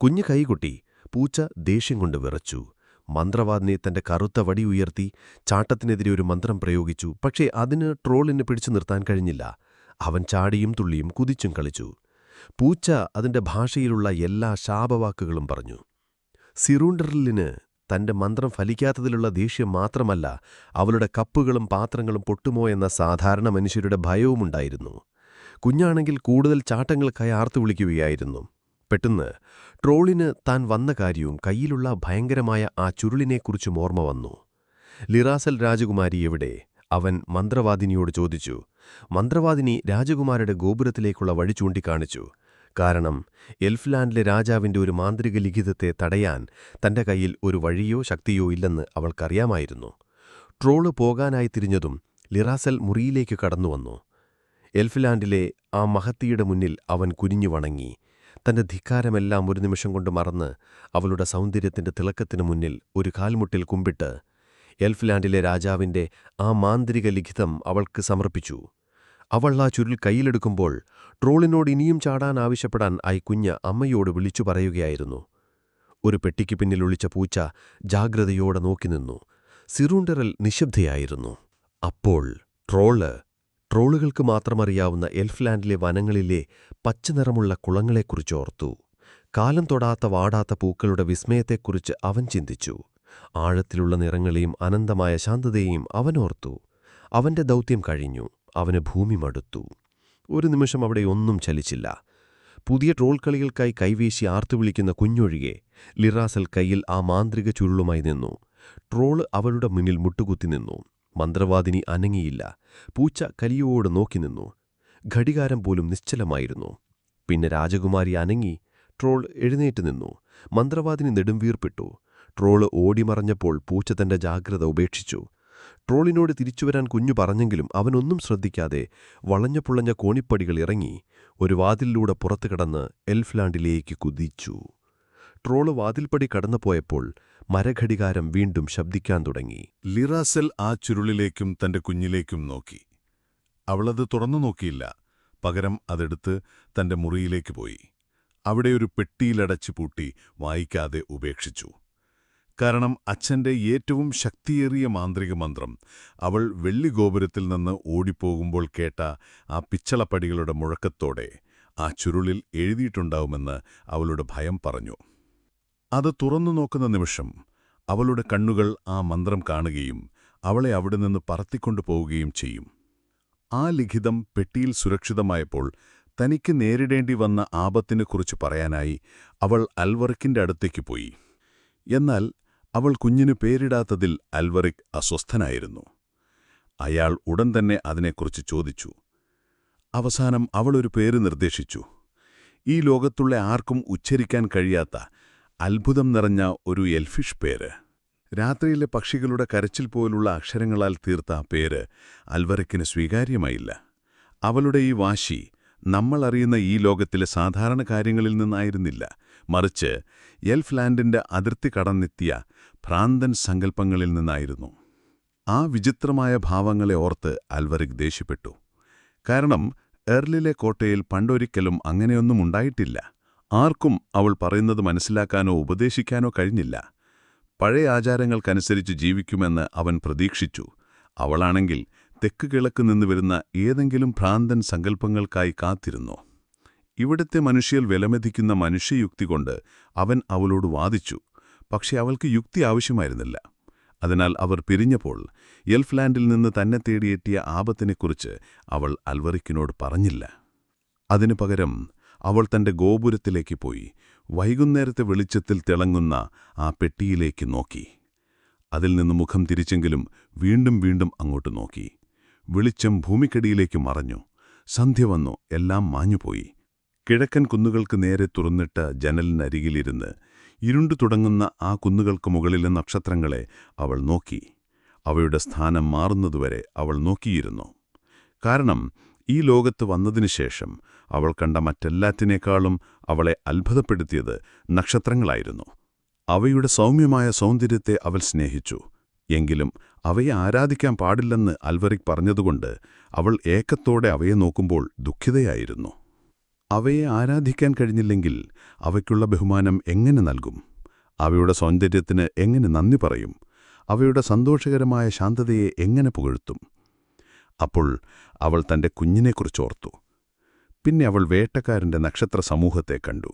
കുഞ്ഞ് കൈകൊട്ടി. പൂച്ച ദേഷ്യം കൊണ്ട് വിറച്ചു. മന്ത്രവാദിനെ തന്റെ കറുത്ത വടി ഉയർത്തി ചാട്ടത്തിനെതിരെ ഒരു മന്ത്രം പ്രയോഗിച്ചു. പക്ഷേ അതിന് ട്രോളിന് പിടിച്ചു നിർത്താൻ കഴിഞ്ഞില്ല. അവൻ ചാടിയും തുള്ളിയും കുതിച്ചും കളിച്ചു. പൂച്ച അതിന്റെ ഭാഷയിലുള്ള എല്ലാ ശാപവാക്കുകളും പറഞ്ഞു. സിറൂണ്ടറിലിന് തന്റെ മന്ത്രം ഫലിക്കാത്തതിലുള്ള ദേഷ്യം മാത്രമല്ല, അവളുടെ കപ്പുകളും പാത്രങ്ങളും പൊട്ടുമോ എന്ന സാധാരണ മനുഷ്യരുടെ ഭയവുമുണ്ടായിരുന്നു. കുഞ്ഞാണെങ്കിൽ കൂടുതൽ ചാട്ടങ്ങൾക്കായി ആർത്തു വിളിക്കുകയായിരുന്നു. പെട്ടെന്ന് ട്രോളിന് താൻ വന്ന കാര്യവും കയ്യിലുള്ള ഭയങ്കരമായ ആ ചുരുളിനെക്കുറിച്ചും ഓർമ്മ വന്നു. ലിറാസൽ രാജകുമാരി എവിടെ? അവൻ മന്ത്രവാദിനിയോട് ചോദിച്ചു. മന്ത്രവാദിനി രാജകുമാരുടെ ഗോപുരത്തിലേക്കുള്ള വഴി ചൂണ്ടിക്കാണിച്ചു. കാരണം എൽഫ്ലാൻഡിലെ രാജാവിന്റെ ഒരു മാന്ത്രിക ലിഖിതത്തെ തടയാൻ തന്റെ കയ്യിൽ ഒരു വഴിയോ ശക്തിയോ ഇല്ലെന്ന് അവൾക്കറിയാമായിരുന്നു. ട്രോള് പോകാനായി തിരിഞ്ഞതും ലിറാസൽ മുറിയിലേക്ക് കടന്നുവന്നു. എൽഫ്ലാൻഡിലെ ആ മഹത്തിയുടെ മുന്നിൽ അവൻ കുനിഞ്ഞു വണങ്ങി. തന്റെ ധിക്കാരമെല്ലാം ഒരു നിമിഷം കൊണ്ട് മറന്ന് അവളുടെ സൗന്ദര്യത്തിന്റെ തിളക്കത്തിനു മുന്നിൽ ഒരു കാൽമുട്ടിൽ കുമ്പിട്ട് എൽഫ്ലാൻഡിലെ രാജാവിന്റെ ആ മാന്ത്രിക ലിഖിതം അവൾക്ക് സമർപ്പിച്ചു. അവൾ ആ ചുരുൾ കയ്യിലെടുക്കുമ്പോൾ ട്രോളിനോട് ഇനിയും ചാടാൻ ആവശ്യപ്പെടാൻ ആ കുഞ്ഞ് അമ്മയോട് വിളിച്ചു പറയുകയായിരുന്നു. ഒരു പെട്ടിക്ക് പിന്നിൽ ഒളിച്ച പൂച്ച ജാഗ്രതയോടെ നോക്കിനിന്നു. സിറൂണ്ടറൽ നിശബ്ദയായിരുന്നു. അപ്പോൾ ട്രോളുകൾക്ക് മാത്രമറിയാവുന്ന എൽഫ്ലാൻഡിലെ വനങ്ങളിലെ പച്ചനിറമുള്ള കുളങ്ങളെക്കുറിച്ചോർത്തു. കാലം തൊടാത്ത വാടാത്ത പൂക്കളുടെ വിസ്മയത്തെക്കുറിച്ച് അവൻ ചിന്തിച്ചു. ആഴത്തിലുള്ള നിറങ്ങളെയും അനന്തമായ ശാന്തതയെയും അവനോർത്തു. അവന്റെ ദൗത്യം കഴിഞ്ഞു. അവന് ഭൂമി മടുത്തു. ഒരു നിമിഷം അവിടെ ഒന്നും ചലിച്ചില്ല. പുതിയ ട്രോൾ കളികൾക്കായി കൈവീശി ആർത്തുവിളിക്കുന്ന കുഞ്ഞൊഴികെ ലിറാസൽ കയ്യിൽ ആ മാന്ത്രിക ചുരുളുമായി നിന്നു. ട്രോള് അവളുടെ മുന്നിൽ മുട്ടുകുത്തി നിന്നു. മന്ത്രവാദിനി അനങ്ങിയില്ല. പൂച്ച കലിയോട് നോക്കി നിന്നു. ഘടികാരം പോലും നിശ്ചലമായിരുന്നു. പിന്നെ രാജകുമാരി അനങ്ങി. ട്രോൾ എഴുന്നേറ്റ് നിന്നു. മന്ത്രവാദിനി നെടുംവീർപ്പിട്ടു. ട്രോള് ഓടിമറഞ്ഞപ്പോൾ പൂച്ച തന്റെ ജാഗ്രത ഉപേക്ഷിച്ചു. ട്രോളിനോട് തിരിച്ചുവരാൻ കുഞ്ഞു പറഞ്ഞെങ്കിലും അവനൊന്നും ശ്രദ്ധിക്കാതെ വളഞ്ഞപുളഞ്ഞ കോണിപ്പടികൾ ഇറങ്ങി ഒരു വാതിലിലൂടെ പുറത്തു കടന്ന് എൽഫ്ലാൻഡിലേക്ക് കുതിച്ചു. ട്രോള് വാതിൽപ്പടി കടന്നുപോയപ്പോൾ മരഘടികാരം വീണ്ടും ശബ്ദിക്കാൻ തുടങ്ങി. ലിറാസൽ ആ ചുരുളിലേക്കും തന്റെ കുഞ്ഞിലേക്കും നോക്കി. അവളത് തുറന്നു നോക്കിയില്ല. പകരം അതെടുത്ത് തന്റെ മുറിയിലേക്ക് പോയി. അവിടെ ഒരു പെട്ടിയിലടച്ചു പൂട്ടി വായിക്കാതെ ഉപേക്ഷിച്ചു. കാരണം അച്ഛന്റെ ഏറ്റവും ശക്തിയേറിയ മാന്ത്രിക മന്ത്രം അവൾ വെള്ളിഗോപുരത്തിൽ നിന്ന് ഓടിപ്പോകുമ്പോൾ കേട്ട ആ പിച്ചളപ്പടികളുടെ മുഴക്കത്തോടെ ആ ചുരുളിൽ എഴുതിയിട്ടുണ്ടാവുമെന്ന് അവളുടെ ഭയം പറഞ്ഞു. അത് തുറന്നു നോക്കുന്ന നിമിഷം അവളുടെ കണ്ണുകൾ ആ മന്ത്രം കാണുകയും അവളെ അവിടെ നിന്ന് പറത്തിക്കൊണ്ടു പോവുകയും ചെയ്യും. ആ ലിഖിതം പെട്ടിയിൽ സുരക്ഷിതമായപ്പോൾ തനിക്ക് നേരിടേണ്ടി വന്ന ആപത്തിനെക്കുറിച്ച് പറയാനായി അവൾ അൽവറിക്കിന്റെ അടുത്തേക്ക് പോയി. എന്നാൽ അവൾ കുഞ്ഞിനു പേരിടാത്തതിൽ അൽവറിക് അസ്വസ്ഥനായിരുന്നു. അയാൾ ഉടൻ തന്നെ അതിനെക്കുറിച്ച് ചോദിച്ചു. അവസാനം അവളൊരു പേര് നിർദ്ദേശിച്ചു. ഈ ലോകത്തുള്ള ആർക്കും ഉച്ചരിക്കാൻ കഴിയാത്ത അത്ഭുതം നിറഞ്ഞ ഒരു എൽഫിഷ് പേര്. രാത്രിയിലെ പക്ഷികളുടെ കരച്ചിൽ പോലുള്ള അക്ഷരങ്ങളാൽ തീർത്ത ആ പേര് അൽവറിക്കിന് സ്വീകാര്യമായില്ല. അവളുടെ ഈ വാശി നമ്മൾ അറിയുന്ന ഈ ലോകത്തിലെ സാധാരണ കാര്യങ്ങളിൽ നിന്നായിരുന്നില്ല, മറിച്ച് എൽഫ് ലാൻഡിന്റെ അതിർത്തി കടന്നെത്തിയ ഭ്രാന്തൻ സങ്കല്പങ്ങളിൽ നിന്നായിരുന്നു. ആ വിചിത്രമായ ഭാവങ്ങളെ ഓർത്ത് അൽവറിക് ദേഷ്യപ്പെട്ടു. കാരണം എർലിലെ കോട്ടയിൽ പണ്ടൊരിക്കലും അങ്ങനെയൊന്നും ഉണ്ടായിട്ടില്ല. ആർക്കും അവൾ പറയുന്നത് മനസ്സിലാക്കാനോ ഉപദേശിക്കാനോ കഴിഞ്ഞില്ല. പഴയ ആചാരങ്ങൾക്കനുസരിച്ച് ജീവിക്കുമെന്ന് അവൻ പ്രതീക്ഷിച്ചു. അവളാണെങ്കിൽ തെക്ക് കിഴക്ക് നിന്ന് വരുന്ന ഏതെങ്കിലും ഭ്രാന്തൻ സങ്കല്പങ്ങൾക്കായി കാത്തിരുന്നു. ഇവിടുത്തെ മനുഷ്യർ വിലമതിക്കുന്ന മനുഷ്യയുക്തി കൊണ്ട് അവൻ അവളോട് വാദിച്ചു. പക്ഷെ അവൾക്ക് യുക്തി ആവശ്യമായിരുന്നില്ല. അതിനാൽ അവർ പിരിഞ്ഞപ്പോൾ എൽഫ് ലാൻഡിൽ നിന്ന് തന്നെ തേടിയെത്തിയ ആപത്തിനെക്കുറിച്ച് അവൾ അൽവറിക്കിനോട് പറഞ്ഞില്ല. അതിനു പകരം അവൾ തന്റെ ഗോപുരത്തിലേക്ക് പോയി വൈകുന്നേരത്തെ വെളിച്ചത്തിൽ തിളങ്ങുന്ന ആ പെട്ടിയിലേക്ക് നോക്കി. അതിൽ നിന്ന് മുഖം തിരിച്ചെങ്കിലും വീണ്ടും വീണ്ടും അങ്ങോട്ട് നോക്കി. വെളിച്ചം ഭൂമിക്കടിയിലേക്ക് മറഞ്ഞു. സന്ധ്യ വന്നു, എല്ലാം മാഞ്ഞുപോയി. കിഴക്കൻ കുന്നുകൾക്ക് നേരെ തുറന്നിട്ട ജനലിനരികിലിരുന്ന് ഇരുണ്ടു തുടങ്ങുന്ന ആ കുന്നുകൾക്ക് മുകളിലെ നക്ഷത്രങ്ങളെ അവൾ നോക്കി. അവയുടെ സ്ഥാനം മാറുന്നതുവരെ അവൾ നോക്കിയിരുന്നു. കാരണം ഈ ലോകത്ത് വന്നതിനുശേഷം അവൾ കണ്ട മറ്റെല്ലാറ്റിനേക്കാളും അവളെ അത്ഭുതപ്പെടുത്തിയത് നക്ഷത്രങ്ങളായിരുന്നു. അവയുടെ സൗമ്യമായ സൗന്ദര്യത്തെ അവൾ സ്നേഹിച്ചു. എങ്കിലും അവയെ ആരാധിക്കാൻ പാടില്ലെന്ന് അൽവറിക് പറഞ്ഞതുകൊണ്ട് അവൾ ഏക്കത്തോടെ അവയെ നോക്കുമ്പോൾ ദുഃഖിതയായിരുന്നു. അവയെ ആരാധിക്കാൻ കഴിഞ്ഞില്ലെങ്കിൽ അവയ്ക്കുള്ള ബഹുമാനം എങ്ങനെ നൽകും? അവയുടെ സൗന്ദര്യത്തിന് എങ്ങനെ നന്ദി പറയും? അവയുടെ സന്തോഷകരമായ ശാന്തതയെ എങ്ങനെ പുകഴ്ത്തും? അപ്പോൾ അവൾ തന്റെ കുഞ്ഞിനെക്കുറിച്ചോർത്തു. പിന്നെ അവൾ വേട്ടക്കാരന്റെ നക്ഷത്ര സമൂഹത്തെ കണ്ടു.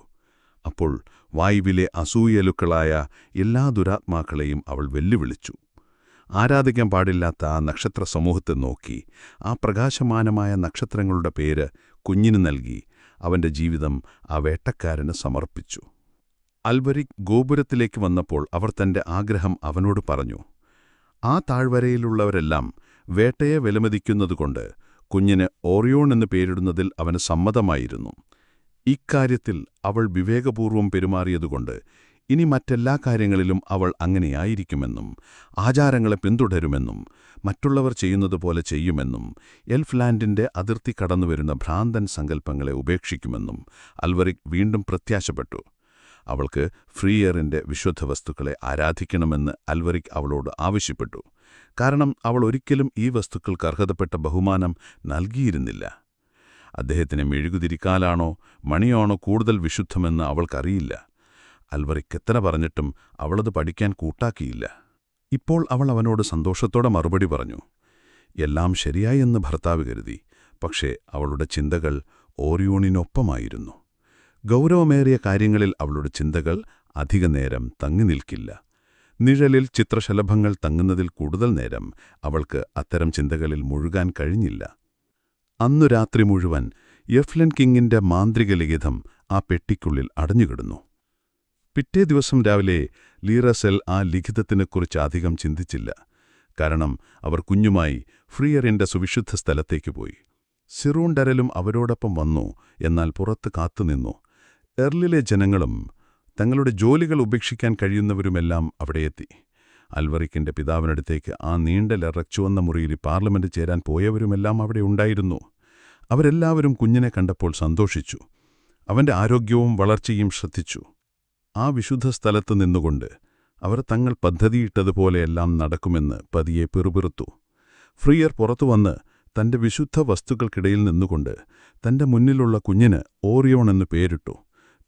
അപ്പോൾ വായുവിലെ അസൂയലുക്കളായ എല്ലാ ദുരാത്മാക്കളെയും അവൾ വെല്ലുവിളിച്ചു. ആരാധിക്കാൻ പാടില്ലാത്ത ആ നക്ഷത്ര സമൂഹത്തെ നോക്കി ആ പ്രകാശമാനമായ നക്ഷത്രങ്ങളുടെ പേര് കുഞ്ഞിന് നൽകി അവന്റെ ജീവിതം ആ വേട്ടക്കാരന് സമർപ്പിച്ചു. അൽവറിക് ഗോപുരത്തിലേക്ക് വന്നപ്പോൾ അവർ തന്റെ ആഗ്രഹം അവനോട് പറഞ്ഞു. ആ താഴ്വരയിലുള്ളവരെല്ലാം വേട്ടയെ വിലമതിക്കുന്നതുകൊണ്ട് കുഞ്ഞിന് ഓറിയോൺ എന്ന് പേരിടുന്നതിൽ അവന് സമ്മതമായിരുന്നു. ഇക്കാര്യത്തിൽ അവൾ വിവേകപൂർവം പെരുമാറിയതുകൊണ്ട് ഇനി മറ്റെല്ലാ കാര്യങ്ങളിലും അവൾ അങ്ങനെയായിരിക്കുമെന്നും ആചാരങ്ങളെ പിന്തുടരുമെന്നും മറ്റുള്ളവർ ചെയ്യുന്നതുപോലെ ചെയ്യുമെന്നും എൽഫ് ലാൻഡിന്റെ അതിർത്തി കടന്നുവരുന്ന ഭ്രാന്തൻ സങ്കല്പങ്ങളെ ഉപേക്ഷിക്കുമെന്നും അൽവറിക് വീണ്ടും പ്രത്യാശപ്പെട്ടു. അവൾക്ക് ഫ്രീയറിന്റെ വിശുദ്ധ വസ്തുക്കളെ ആരാധിക്കണമെന്ന് അൽവറിക് അവളോട് ആവശ്യപ്പെട്ടു. കാരണം അവൾ ഒരിക്കലും ഈ വസ്തുക്കൾക്ക് അർഹതപ്പെട്ട ബഹുമാനം നൽകിയിരുന്നില്ല. അദ്ദേഹത്തിന് മെഴുകുതിരിക്കാലാണോ മണിയാണോ കൂടുതൽ വിശുദ്ധമെന്ന് അവൾക്കറിയില്ല. അൽവറിക് എത്ര പറഞ്ഞിട്ടും അവളത് പഠിക്കാൻ കൂട്ടാക്കിയില്ല. ഇപ്പോൾ അവൾ അവനോട് സന്തോഷത്തോടെ മറുപടി പറഞ്ഞു. എല്ലാം ശരിയായെന്ന് ഭർത്താവ് കരുതി. പക്ഷേ അവളുടെ ചിന്തകൾ ഓറിയോണിനൊപ്പമായിരുന്നു. ഗൗരവമേറിയ കാര്യങ്ങളിൽ അവളുടെ ചിന്തകൾ അധികനേരം തങ്ങി നിൽക്കില്ല. നിഴലിൽ ചിത്രശലഭങ്ങൾ തങ്ങുന്നതിൽ കൂടുതൽ നേരം അവൾക്ക് അത്തരം ചിന്തകളിൽ മുഴുകാൻ കഴിഞ്ഞില്ല. അന്നു രാത്രി മുഴുവൻ യെഫ്ലൻ കിങ്ങിന്റെ മാന്ത്രിക ലിഖിതം ആ പെട്ടിക്കുള്ളിൽ അടഞ്ഞുകിടന്നു. പിറ്റേ ദിവസം രാവിലെ ലീറസെൽ ആ ലിഖിതത്തിനെക്കുറിച്ച് അധികം ചിന്തിച്ചില്ല. കാരണം അവർ കുഞ്ഞുമായി ഫ്രീയറിന്റെ സുവിശുദ്ധ സ്ഥലത്തേക്ക് പോയി. സിറൂണ്ടരലും അവരോടൊപ്പം വന്നു. എന്നാൽ പുറത്ത് കാത്തുനിന്നു. എർലിലെ ജനങ്ങളും തങ്ങളുടെ ജോലികൾ ഉപേക്ഷിക്കാൻ കഴിയുന്നവരുമെല്ലാം അവിടെയെത്തി. അൽവറിക്കിന്റെ പിതാവിനടുത്തേക്ക് ആ നീണ്ട ലറച്ചുവന്ന മുറിയിൽ പാർലമെന്റ് ചേരാൻ പോയവരുമെല്ലാം അവിടെ ഉണ്ടായിരുന്നു. അവരെല്ലാവരും കുഞ്ഞിനെ കണ്ടപ്പോൾ സന്തോഷിച്ചു. അവന്റെ ആരോഗ്യവും വളർച്ചയും ശ്രദ്ധിച്ചു. ആ വിശുദ്ധ സ്ഥലത്ത് നിന്നുകൊണ്ട് അവർ തങ്ങൾ പദ്ധതിയിട്ടതുപോലെയെല്ലാം നടക്കുമെന്ന് പതിയെ പിറുപിറുത്തു. ഫ്രീയർ പുറത്തുവന്ന് തന്റെ വിശുദ്ധ വസ്തുക്കൾക്കിടയിൽ നിന്നുകൊണ്ട് തന്റെ മുന്നിലുള്ള കുഞ്ഞിന് ഓറിയോൺ എന്ന് പേരിട്ടു.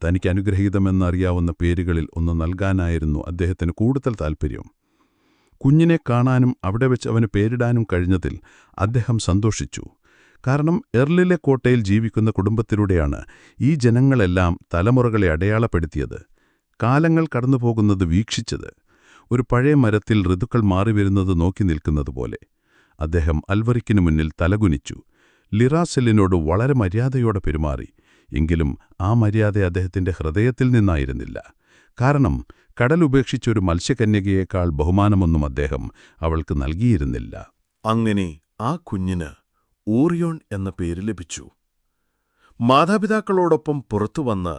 തനിക്ക് അനുഗ്രഹീതമെന്നറിയാവുന്ന പേരുകളിൽ ഒന്ന് നൽകാനായിരുന്നു അദ്ദേഹത്തിന് കൂടുതൽ താൽപ്പര്യം. കുഞ്ഞിനെ കാണാനും അവിടെ വെച്ച് അവന് പേരിടാനും കഴിഞ്ഞതിൽ അദ്ദേഹം സന്തോഷിച്ചു. കാരണം എർലിലെ കോട്ടയിൽ ജീവിക്കുന്ന കുടുംബത്തിലൂടെയാണ് ഈ ജനങ്ങളെല്ലാം തലമുറകളെ അടയാളപ്പെടുത്തിയത്, കാലങ്ങൾ കടന്നുപോകുന്നത് വീക്ഷിച്ചത്. ഒരു പഴയ മരത്തിൽ ഋതുക്കൾ മാറിവരുന്നത് നോക്കി നിൽക്കുന്നതുപോലെ. അദ്ദേഹം അൽവറിക്കിനു മുന്നിൽ തലകുനിച്ചു. ലിറാസെല്ലിനോട് വളരെ മര്യാദയോടെ പെരുമാറി. എങ്കിലും ആ മര്യാദ അദ്ദേഹത്തിന്റെ ഹൃദയത്തിൽ നിന്നായിരുന്നില്ല. കാരണം കടലുപേക്ഷിച്ചൊരു മത്സ്യകന്യകയേക്കാൾ ബഹുമാനമൊന്നും അദ്ദേഹം അവൾക്ക് നൽകിയിരുന്നില്ല. അങ്ങനെ ആ കുഞ്ഞിന് ഓറിയോൺ എന്ന പേര് ലഭിച്ചു. മാതാപിതാക്കളോടൊപ്പം പുറത്തുവന്ന്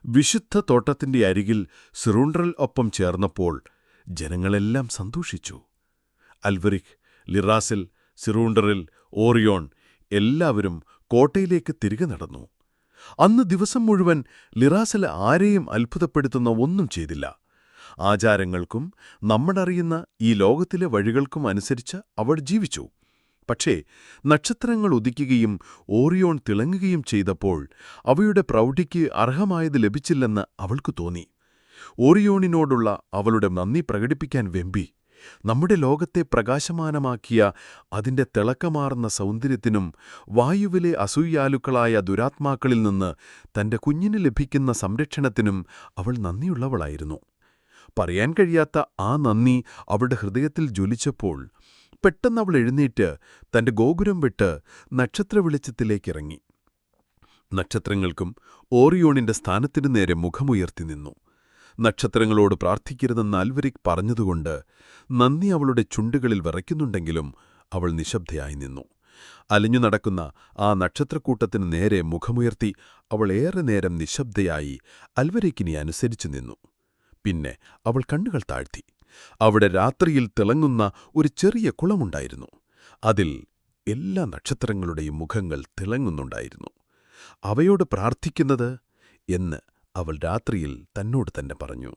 വിശുദ്ധ തോട്ടത്തിന്റെ അരികിൽ സിറൂണ്ടറിൽ ഒപ്പം ചേർന്നപ്പോൾ ജനങ്ങളെല്ലാം സന്തോഷിച്ചു. അൽവരിക്, ലിറാസിൽ, സിറൂണ്ടറിൽ, ഓറിയോൺ എല്ലാവരും കോട്ടയിലേക്ക് തിരികെ നടന്നു. അന്ന് ദിവസം മുഴുവൻ ലിറാസിൽ ആരെയും അത്ഭുതപ്പെടുത്തുന്ന ഒന്നും ചെയ്തില്ല. ആചാരങ്ങൾക്കും നമ്മളറിയുന്ന ഈ ലോകത്തിലെ വഴികൾക്കും അനുസരിച്ച് അവൾ ജീവിച്ചു. പക്ഷേ നക്ഷത്രങ്ങൾ ഉദിക്കുകയും ഓറിയോൺ തിളങ്ങുകയും ചെയ്തപ്പോൾ അവയുടെ പ്രൗഢിക്ക് അർഹമായത് ലഭിച്ചില്ലെന്ന് അവൾക്കു തോന്നി. ഓറിയോണിനോടുള്ള അവളുടെ നന്ദി പ്രകടിപ്പിക്കാൻ വെമ്പി. നമ്മുടെ ലോകത്തെ പ്രകാശമാനമാക്കിയ അതിന്റെ തിളക്കമാർന്ന സൗന്ദര്യത്തിനും വായുവിലെ അസൂയാലുക്കളായ ദുരാത്മാക്കളിൽ നിന്ന് തന്റെ കുഞ്ഞിന് ലഭിക്കുന്ന സംരക്ഷണത്തിനും അവൾ നന്ദിയുള്ളവളായിരുന്നു. പറയാൻ കഴിയാത്ത ആ നന്ദി അവളുടെ ഹൃദയത്തിൽ ജ്വലിച്ചപ്പോൾ പെട്ടെന്ന് അവൾ എഴുന്നേറ്റ് തന്റെ ഗോപുരം വിട്ട് നക്ഷത്രവെളിച്ചത്തിലേക്കിറങ്ങി. നക്ഷത്രങ്ങൾക്കും ഓറിയോണിന്റെ സ്ഥാനത്തിനു നേരെ മുഖമുയർത്തി നിന്നു. നക്ഷത്രങ്ങളോട് പ്രാർത്ഥിക്കരുതെന്ന് അൽവരിക് പറഞ്ഞതുകൊണ്ട് നന്ദി അവളുടെ ചുണ്ടുകളിൽ വിറയ്ക്കുന്നുണ്ടെങ്കിലും അവൾ നിശബ്ദയായി നിന്നു. അലിഞ്ഞു നടക്കുന്ന ആ നക്ഷത്രക്കൂട്ടത്തിനു നേരെ മുഖമുയർത്തി അവൾ ഏറെ നേരം നിശബ്ദയായി അൽവരിക്കിനെ അനുസരിച്ചു നിന്നു. പിന്നെ അവൾ കണ്ണുകൾ താഴ്ത്തി. അവിടെ രാത്രിയിൽ തിളങ്ങുന്ന ഒരു ചെറിയ കുളമുണ്ടായിരുന്നു. അതിൽ എല്ലാ നക്ഷത്രങ്ങളുടെയും മുഖങ്ങൾ തിളങ്ങുന്നുണ്ടായിരുന്നു. അവയോട് പ്രാർത്ഥിക്കുന്നത് എന്ന് അവൾ രാത്രിയിൽ തന്നോട് തന്നെ പറഞ്ഞു.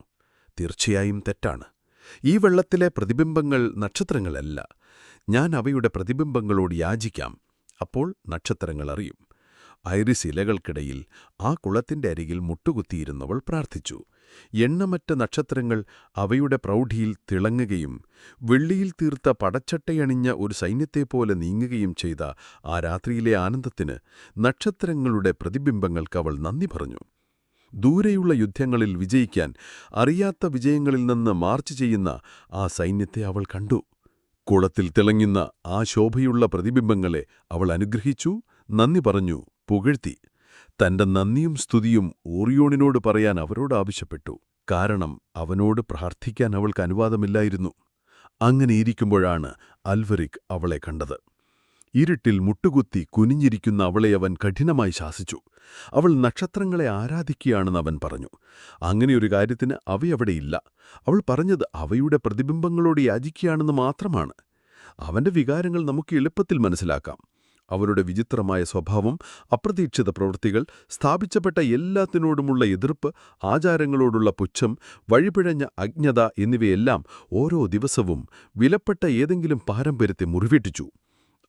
തീർച്ചയായും തെറ്റാണ്. ഈ വെള്ളത്തിലെ പ്രതിബിംബങ്ങൾ നക്ഷത്രങ്ങളല്ല. ഞാൻ അവയുടെ പ്രതിബിംബങ്ങളോട് യാചിക്കാം, അപ്പോൾ നക്ഷത്രങ്ങൾ അറിയും. ഐറിസ് ഇലകൾക്കിടയിൽ ആ കുളത്തിന്റെ അരികിൽ മുട്ടുകുത്തിയിരുന്നവൾ പ്രാർത്ഥിച്ചു. എണ്ണമറ്റ നക്ഷത്രങ്ങൾ അവയുടെ പ്രൗഢിയിൽ തിളങ്ങുകയും വെള്ളിയിൽ തീർത്ത പടച്ചട്ടയണിഞ്ഞ ഒരു സൈന്യത്തെപ്പോലെ നീങ്ങുകയും ചെയ്ത ആ രാത്രിയിലെ ആനന്ദത്തിന് നക്ഷത്രങ്ങളുടെ പ്രതിബിംബങ്ങൾക്ക് അവൾ നന്ദി പറഞ്ഞു. ദൂരെയുള്ള യുദ്ധങ്ങളിൽ വിജയിക്കാൻ അറിയാത്ത വിജയങ്ങളിൽ നിന്ന് മാർച്ച് ചെയ്യുന്ന ആ സൈന്യത്തെ അവൾ കണ്ടു. കുളത്തിൽ തിളങ്ങുന്ന ആ ശോഭയുള്ള പ്രതിബിംബങ്ങളെ അവൾ അനുഗ്രഹിച്ചു, നന്ദി പറഞ്ഞു, പുകഴ്ത്തി. തന്റെ നന്ദിയും സ്തുതിയും ഓറിയോണിനോട് പറയാൻ അവരോട് ആവശ്യപ്പെട്ടു. കാരണം അവനോട് പ്രാർത്ഥിക്കാൻ അവൾക്ക് അനുവാദമില്ലായിരുന്നു. അങ്ങനെയിരിക്കുമ്പോഴാണ് അൽവരിക് അവളെ കണ്ടത്. ഇരുട്ടിൽ മുട്ടുകുത്തി കുനിഞ്ഞിരിക്കുന്ന അവളെ അവൻ കഠിനമായി ശാസിച്ചു. അവൾ നക്ഷത്രങ്ങളെ ആരാധിക്കുകയാണെന്ന് അവൻ പറഞ്ഞു. അങ്ങനെയൊരു കാര്യത്തിന് അവയവിടെയില്ല. അവൾ പറഞ്ഞത് അവയുടെ പ്രതിബിംബങ്ങളോട് യാചിക്കുകയാണെന്ന് മാത്രമാണ്. അവന്റെ വികാരങ്ങൾ നമുക്ക് എളുപ്പത്തിൽ മനസ്സിലാക്കാം. അവരുടെ വിചിത്രമായ സ്വഭാവം, അപ്രതീക്ഷിത പ്രവൃത്തികൾ, സ്ഥാപിച്ചപ്പെട്ട എല്ലാത്തിനോടുമുള്ള എതിർപ്പ്, ആചാരങ്ങളോടുള്ള പുച്ഛം, വഴിപിഴഞ്ഞ അജ്ഞത എന്നിവയെല്ലാം ഓരോ ദിവസവും വിലപ്പെട്ട ഏതെങ്കിലും പാരമ്പര്യത്തെ മുറിവേറ്റിച്ചു.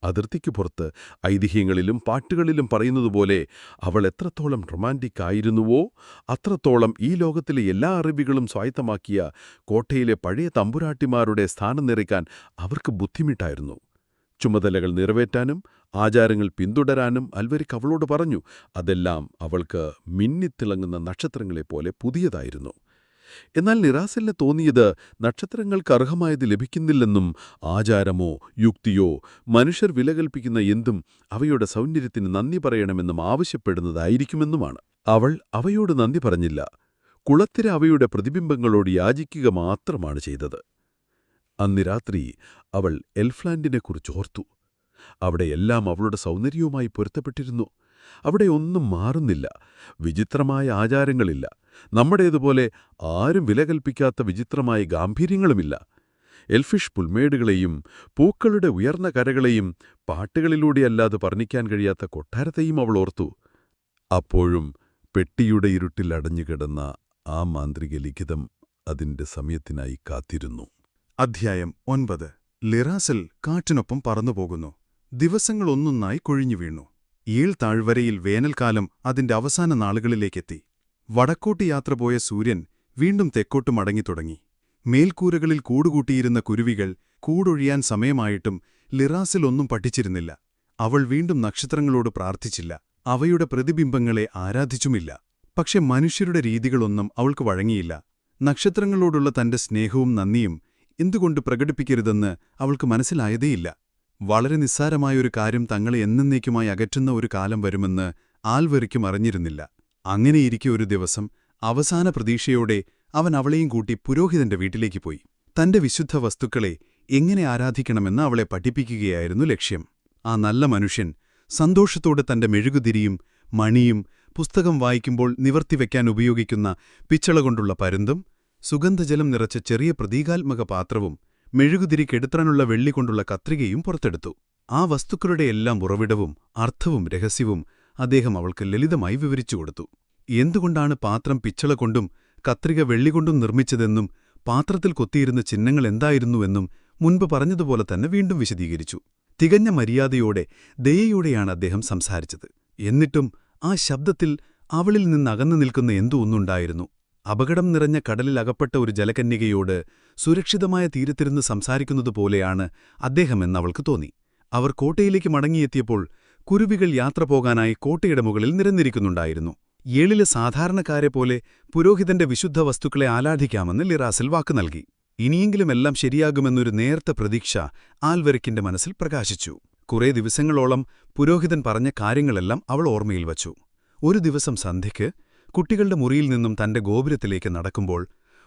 അതിർത്തിക്കു പുറത്ത് ഐതിഹ്യങ്ങളിലും പാട്ടുകളിലും പറയുന്നതുപോലെ അവൾ എത്രത്തോളം റൊമാൻറ്റിക് ആയിരുന്നുവോ അത്രത്തോളം ഈ ലോകത്തിലെ എല്ലാ അറിവുകളും സ്വായത്തമാക്കിയ കോട്ടയിലെ പഴയ തമ്പുരാട്ടിമാരുടെ സ്ഥാനം നിറയ്ക്കാൻ അവർക്ക് ബുദ്ധിമുട്ടായിരുന്നു. ചുമതലകൾ നിറവേറ്റാനും ആചാരങ്ങൾ പിന്തുടരാനും അൽവരിക് അവളോട് പറഞ്ഞു. അതെല്ലാം അവൾക്ക് മിന്നിത്തിളങ്ങുന്ന നക്ഷത്രങ്ങളെപ്പോലെ പുതിയതായിരുന്നു. എന്നാൽ നിറാസിലിന് തോന്നിയത് നക്ഷത്രങ്ങൾക്ക് അർഹമായത് ലഭിക്കുന്നില്ലെന്നും ആചാരമോ യുക്തിയോ മനുഷ്യർ വിലകൽപ്പിക്കുന്ന എന്തും അവയുടെ സൗന്ദര്യത്തിന് നന്ദി പറയണമെന്നും ആവശ്യപ്പെടുന്നതായിരിക്കുമെന്നുമാണ്. അവൾ അവയോട് നന്ദി പറഞ്ഞില്ല. കുളത്തിലെ അവയുടെ പ്രതിബിംബങ്ങളോട് യാചിക്കുക മാത്രമാണ് ചെയ്തത്. അന്ന് രാത്രി അവൾ എൽഫ്ലാൻഡിനെക്കുറിച്ച് ഓർത്തു. അവിടെയെല്ലാം അവളുടെ സൗന്ദര്യവുമായി പൊരുത്തപ്പെട്ടിരുന്നു. അവിടെ ഒന്നും മാറുന്നില്ല. വിചിത്രമായ ആചാരങ്ങളില്ല. നമ്മുടേതുപോലെ ആരും വിലകൽപ്പിക്കാത്ത വിചിത്രമായ ഗാംഭീര്യങ്ങളുമില്ല. എൽഫിഷ് പുൽമേടുകളെയും പൂക്കളുടെ ഉയർന്ന കരകളെയും പാട്ടുകളിലൂടെയല്ലാതെ വർണ്ണിക്കാൻ കഴിയാത്ത കൊട്ടാരത്തെയും അവൾ ഓർത്തു. അപ്പോഴും പെട്ടിയുടെ ഇരുട്ടിൽ അടഞ്ഞുകിടന്ന ആ മാന്ത്രിക ലിഖിതം അതിന്റെ സമയത്തിനായി കാത്തിരുന്നു. അധ്യായം 9. ലിറാസിൽ കാറ്റിനൊപ്പം പറന്നുപോകുന്നു. ദിവസങ്ങളൊന്നൊന്നായി കൊഴിഞ്ഞു വീണു. ഈൾ താഴ്വരയിൽ വേനൽക്കാലം അതിന്റെ അവസാന നാളുകളിലേക്കെത്തി. വടക്കോട്ട് യാത്ര പോയ സൂര്യൻ വീണ്ടും തെക്കോട്ട് മടങ്ങിത്തുടങ്ങി. മേൽക്കൂരകളിൽ കൂടുകൂട്ടിയിരുന്ന കുരുവികൾ കൂടൊഴിയാൻ സമയമായിട്ടും ലിറാസിൽ ഒന്നും പഠിച്ചിരുന്നില്ല. അവൾ വീണ്ടും നക്ഷത്രങ്ങളോട് പ്രാർത്ഥിച്ചില്ല. അവയുടെ പ്രതിബിംബങ്ങളെ ആരാധിച്ചുമില്ല. പക്ഷെ മനുഷ്യരുടെ രീതികളൊന്നും അവൾക്ക് വഴങ്ങിയില്ല. നക്ഷത്രങ്ങളോടുള്ള തന്റെ സ്നേഹവും നന്ദിയും എന്തുകൊണ്ട് പ്രകടിപ്പിക്കരുതെന്ന് അവൾക്ക് മനസ്സിലായതേയില്ല. വളരെ നിസ്സാരമായൊരു കാര്യം തങ്ങളെ എന്നേക്കുമായി അകറ്റുന്ന ഒരു കാലം വരുമെന്ന് ആൽവരിക്കും അറിഞ്ഞിരുന്നില്ല. അങ്ങനെയിരിക്കെ ഒരു ദിവസം അവസാന പ്രതീക്ഷയോടെ അവൻ അവളെയും കൂട്ടി പുരോഹിതന്റെ വീട്ടിലേക്ക് പോയി. തന്റെ വിശുദ്ധ വസ്തുക്കളെ എങ്ങനെ ആരാധിക്കണമെന്ന് അവളെ പഠിപ്പിക്കുകയായിരുന്നു ലക്ഷ്യം. ആ നല്ല മനുഷ്യൻ സന്തോഷത്തോടെ തന്റെ മെഴുകുതിരിയും മണിയും പുസ്തകം വായിക്കുമ്പോൾ നിവർത്തിവെക്കാൻ ഉപയോഗിക്കുന്ന പിച്ചള കൊണ്ടുള്ള പരുന്തും, സുഗന്ധജലം നിറച്ച ചെറിയ പ്രതീകാത്മക പാത്രവും, മെഴുകുതിരി കെടുത്താനുള്ള വെള്ളി കൊണ്ടുള്ള കത്രികയും പുറത്തെടുത്തു. ആ വസ്തുക്കളുടെയെല്ലാം ഉറവിടവും അർത്ഥവും രഹസ്യവും അദ്ദേഹം അവൾക്ക് ലളിതമായി വിവരിച്ചുകൊടുത്തു. എന്തുകൊണ്ടാണ് പാത്രം പിച്ചള കൊണ്ടും കത്രിക വെള്ളികൊണ്ടും നിർമ്മിച്ചതെന്നും പാത്രത്തിൽ കൊത്തിയിരുന്ന ചിഹ്നങ്ങൾ എന്തായിരുന്നുവെന്നും മുൻപ് പറഞ്ഞതുപോലെ തന്നെ വീണ്ടും വിശദീകരിച്ചു. തികഞ്ഞ മര്യാദയോടെ, ദയയോടെയാണ് അദ്ദേഹം സംസാരിച്ചത്. എന്നിട്ടും ആ ശബ്ദത്തിൽ അവളിൽ നിന്നകന്നു നിൽക്കുന്ന എന്തോ ഒന്നുണ്ടായിരുന്നു. അപകടം നിറഞ്ഞ കടലിൽ അകപ്പെട്ട ഒരു ജലകന്യകയോട് സുരക്ഷിതമായ തീരത്തിരുന്ന് സംസാരിക്കുന്നതുപോലെയാണ് അദ്ദേഹമെന്നവൾക്ക് തോന്നി. അവർ കോട്ടയിലേക്ക് മടങ്ങിയെത്തിയപ്പോൾ കുരുവികൾ യാത്ര പോകാനായി കോട്ടയുടെ മുകളിൽ നിരന്നിരിക്കുന്നുണ്ടായിരുന്നു. ഏളിലെ സാധാരണക്കാരെപ്പോലെ പുരോഹിതന്റെ വിശുദ്ധ വസ്തുക്കളെ ആരാധിക്കാമെന്ന് ലിറാസിൽ വാക്കു നൽകി. ഇനിയെങ്കിലും എല്ലാം ശരിയാകുമെന്നൊരു നേർത്ത പ്രതീക്ഷ ആൽവരിക്കിന്റെ മനസ്സിൽ പ്രകാശിച്ചു. കുറേ ദിവസങ്ങളോളം പുരോഹിതൻ പറഞ്ഞ കാര്യങ്ങളെല്ലാം അവൾ ഓർമ്മയിൽ വച്ചു. ഒരു ദിവസം സന്ധ്യയ്ക്ക് കുട്ടികളുടെ മുറിയിൽ നിന്നും തന്റെ ഗോപുരത്തിലേക്ക് നടക്കുമ്പോൾ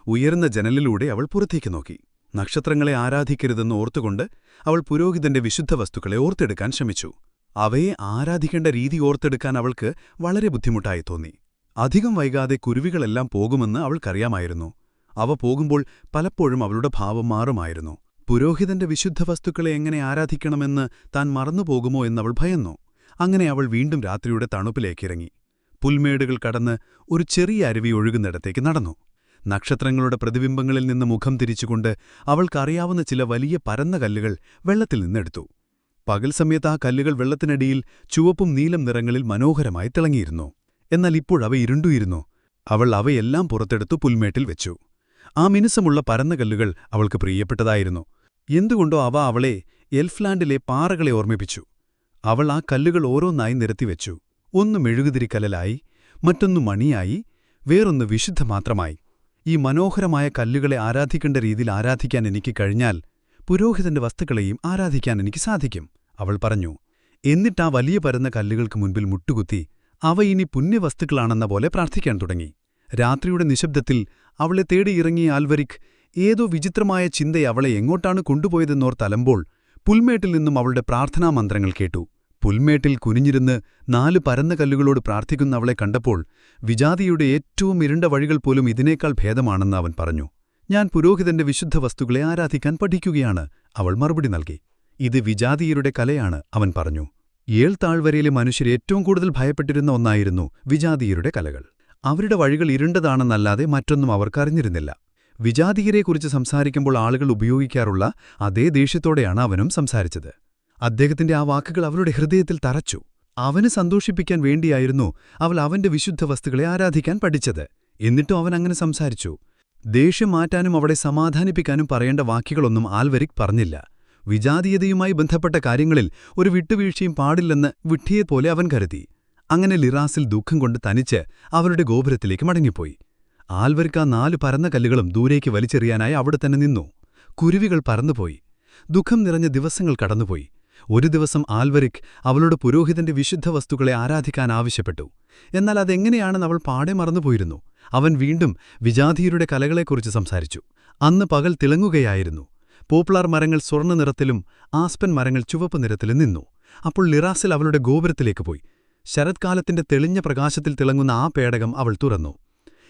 ഉയർന്ന ജനലിലൂടെ അവൾ പുറത്തേക്ക് നോക്കി. നക്ഷത്രങ്ങളെ ആരാധിക്കരുതെന്ന് ഓർത്തുകൊണ്ട് അവൾ പുരോഹിതന്റെ വിശുദ്ധ വസ്തുക്കളെ ഓർത്തെടുക്കാൻ ശ്രമിച്ചു. അവയെ ആരാധിക്കേണ്ട രീതി ഓർത്തെടുക്കാൻ അവൾക്ക് വളരെ ബുദ്ധിമുട്ടായി തോന്നി. അധികം വൈകാതെ കുരുവികളെല്ലാം പോകുമെന്ന് അവൾക്കറിയാമായിരുന്നു. അവ പോകുമ്പോൾ പലപ്പോഴും അവളുടെ ഭാവം മാറുമായിരുന്നു. പുരോഹിതന്റെ വിശുദ്ധ വസ്തുക്കളെ എങ്ങനെ ആരാധിക്കണമെന്ന് താൻ മറന്നുപോകുമോ എന്നവൾ ഭയന്നു. അങ്ങനെ അവൾ വീണ്ടും രാത്രിയുടെ തണുപ്പിലേക്കിറങ്ങി. പുൽമേടുകൾ കടന്ന് ഒരു ചെറിയ അരുവി ഒഴുകുന്നിടത്തേക്ക് നടന്നു. നക്ഷത്രങ്ങളുടെ പ്രതിബിംബങ്ങളിൽ നിന്ന് മുഖം തിരിച്ചുകൊണ്ട് അവൾക്കറിയാവുന്ന ചില വലിയ പരന്ന കല്ലുകൾ വെള്ളത്തിൽ നിന്നെടുത്തു. പകൽ സമയത്ത് ആ കല്ലുകൾ വെള്ളത്തിനടിയിൽ ചുവപ്പും നീലം നിറങ്ങളിൽ മനോഹരമായി തിളങ്ങിയിരുന്നു. എന്നാൽ ഇപ്പോഴവ ഇരുണ്ടുയിരുന്നു. അവൾ അവയെല്ലാം പുറത്തെടുത്തു പുൽമേട്ടിൽ വെച്ചു. ആ മിനുസമുള്ള പരന്ന കല്ലുകൾ അവൾക്ക് പ്രിയപ്പെട്ടതായിരുന്നു. എന്തുകൊണ്ടോ അവ അവളെ എൽഫ്ലാൻഡിലെ പാറകളെ ഓർമ്മിപ്പിച്ചു. അവൾ ആ കല്ലുകൾ ഓരോന്നായി നിരത്തിവെച്ചു. ഒന്ന് മെഴുകുതിരിക്കല്ലായി, മറ്റൊന്ന് മണിയായി, വേറൊന്ന് വിശുദ്ധ മാത്രമായി. ഈ മനോഹരമായ കല്ലുകളെ ആരാധിക്കേണ്ട രീതിയിൽ ആരാധിക്കാൻ എനിക്ക് കഴിഞ്ഞാൽ പുരോഹിതന്റെ വസ്തുക്കളെയും ആരാധിക്കാൻ എനിക്ക് സാധിക്കും, അവൾ പറഞ്ഞു. എന്നിട്ടാ വലിയ പരന്ന കല്ലുകൾക്ക് മുൻപിൽ മുട്ടുകുത്തി അവ ഇനി പുണ്യവസ്തുക്കളാണെന്ന പോലെ പ്രാർത്ഥിക്കാൻ തുടങ്ങി. രാത്രിയുടെ നിശബ്ദത്തിൽ അവളെ തേടിയിറങ്ങിയ ആൽവരിക് ഏതോ വിചിത്രമായ ചിന്ത അവളെ എങ്ങോട്ടാണ് കൊണ്ടുപോയതെന്നോർത്തലമ്പോൾ പുൽമേട്ടിൽ നിന്നും അവളുടെ പ്രാർത്ഥനാമന്ത്രങ്ങൾ കേട്ടു. പുൽമേട്ടിൽ കുനിഞ്ഞിരുന്ന് 4 പരന്ന കല്ലുകളോട് പ്രാർത്ഥിക്കുന്ന അവളെ കണ്ടപ്പോൾ വിജാതിയുടെ ഏറ്റവും ഇരുണ്ട വഴികൾ പോലും ഇതിനേക്കാൾ ഭേദമാണെന്ന് അവൻ പറഞ്ഞു. ഞാൻ പുരോഹിതന്റെ വിശുദ്ധ വസ്തുക്കളെ ആരാധിക്കാൻ പഠിക്കുകയാണ്, അവൾ മറുപടി നൽകി. ഇത് വിജാതീയരുടെ കലയാണ്, അവൻ പറഞ്ഞു. താഴ്വരയിലെ മനുഷ്യർ ഏറ്റവും കൂടുതൽ ഭയപ്പെട്ടിരുന്ന ഒന്നായിരുന്നു വിജാതീയരുടെ കലകൾ. അവരുടെ വഴികൾ ഇരുണ്ടതാണെന്നല്ലാതെ മറ്റൊന്നും അവർക്കറിഞ്ഞിരുന്നില്ല. വിജാതീയരെക്കുറിച്ച് സംസാരിക്കുമ്പോൾ ആളുകൾ ഉപയോഗിക്കാറുള്ള അതേ ദേഷ്യത്തോടെയാണ് അവനും സംസാരിച്ചത്. അദ്ദേഹത്തിന്റെ ആ വാക്കുകൾ അവളുടെ ഹൃദയത്തിൽ തറച്ചു. അവന് സന്തോഷിപ്പിക്കാൻ വേണ്ടിയായിരുന്നു അവൾ അവന്റെ വിശുദ്ധ വസ്തുക്കളെ ആരാധിക്കാൻ പഠിച്ചത്. എന്നിട്ടും അവൻ അങ്ങനെ സംസാരിച്ചു. ദേഷ്യം മാറ്റാനും അവളെ സമാധാനിപ്പിക്കാനും പറയേണ്ട വാക്കുകളൊന്നും ആൽവരിക് പറഞ്ഞില്ല. വിജാതീയതയുമായി ബന്ധപ്പെട്ട കാര്യങ്ങളിൽ ഒരു വിട്ടുവീഴ്ചയും പാടില്ലെന്ന് വിഡ്ഢിയെപ്പോലെ അവൻ കരുതി. അങ്ങനെ ലിറാസിൽ ദുഃഖം കൊണ്ട് തനിച്ച് അവരുടെ ഗോപുരത്തിലേക്ക് മടങ്ങിപ്പോയി. ആൽവരിക് ആ 4 പരന്ന കല്ലുകളും ദൂരേക്ക് വലിച്ചെറിയാനായി അവിടെ തന്നെ നിന്നു. കുരുവികൾ പറന്നുപോയി. ദുഃഖം നിറഞ്ഞ ദിവസങ്ങൾ കടന്നുപോയി. ഒരു ദിവസം ആൽവരിക് അവളുടെ പുരോഹിതന്റെ വിശുദ്ധ വസ്തുക്കളെ ആരാധിക്കാൻ ആവശ്യപ്പെട്ടു. എന്നാൽ അതെങ്ങനെയാണെന്ന് അവൾ പാടെ മറന്നുപോയിരുന്നു. അവൻ വീണ്ടും വിജാതീയരുടെ കലകളെക്കുറിച്ച് സംസാരിച്ചു. അന്ന് പകൽ തിളങ്ങുകയായിരുന്നു. പോപ്ലാർ മരങ്ങൾ സ്വർണ്ണ നിറത്തിലും ആസ്പൻ മരങ്ങൾ ചുവപ്പ് നിറത്തിലും നിന്നു. അപ്പോൾ ലിറാസിൽ അവളുടെ ഗോപുരത്തിലേക്ക് പോയി. ശരത്കാലത്തിന്റെ തെളിഞ്ഞ പ്രകാശത്തിൽ തിളങ്ങുന്ന ആ പേടകം അവൾ തുറന്നു.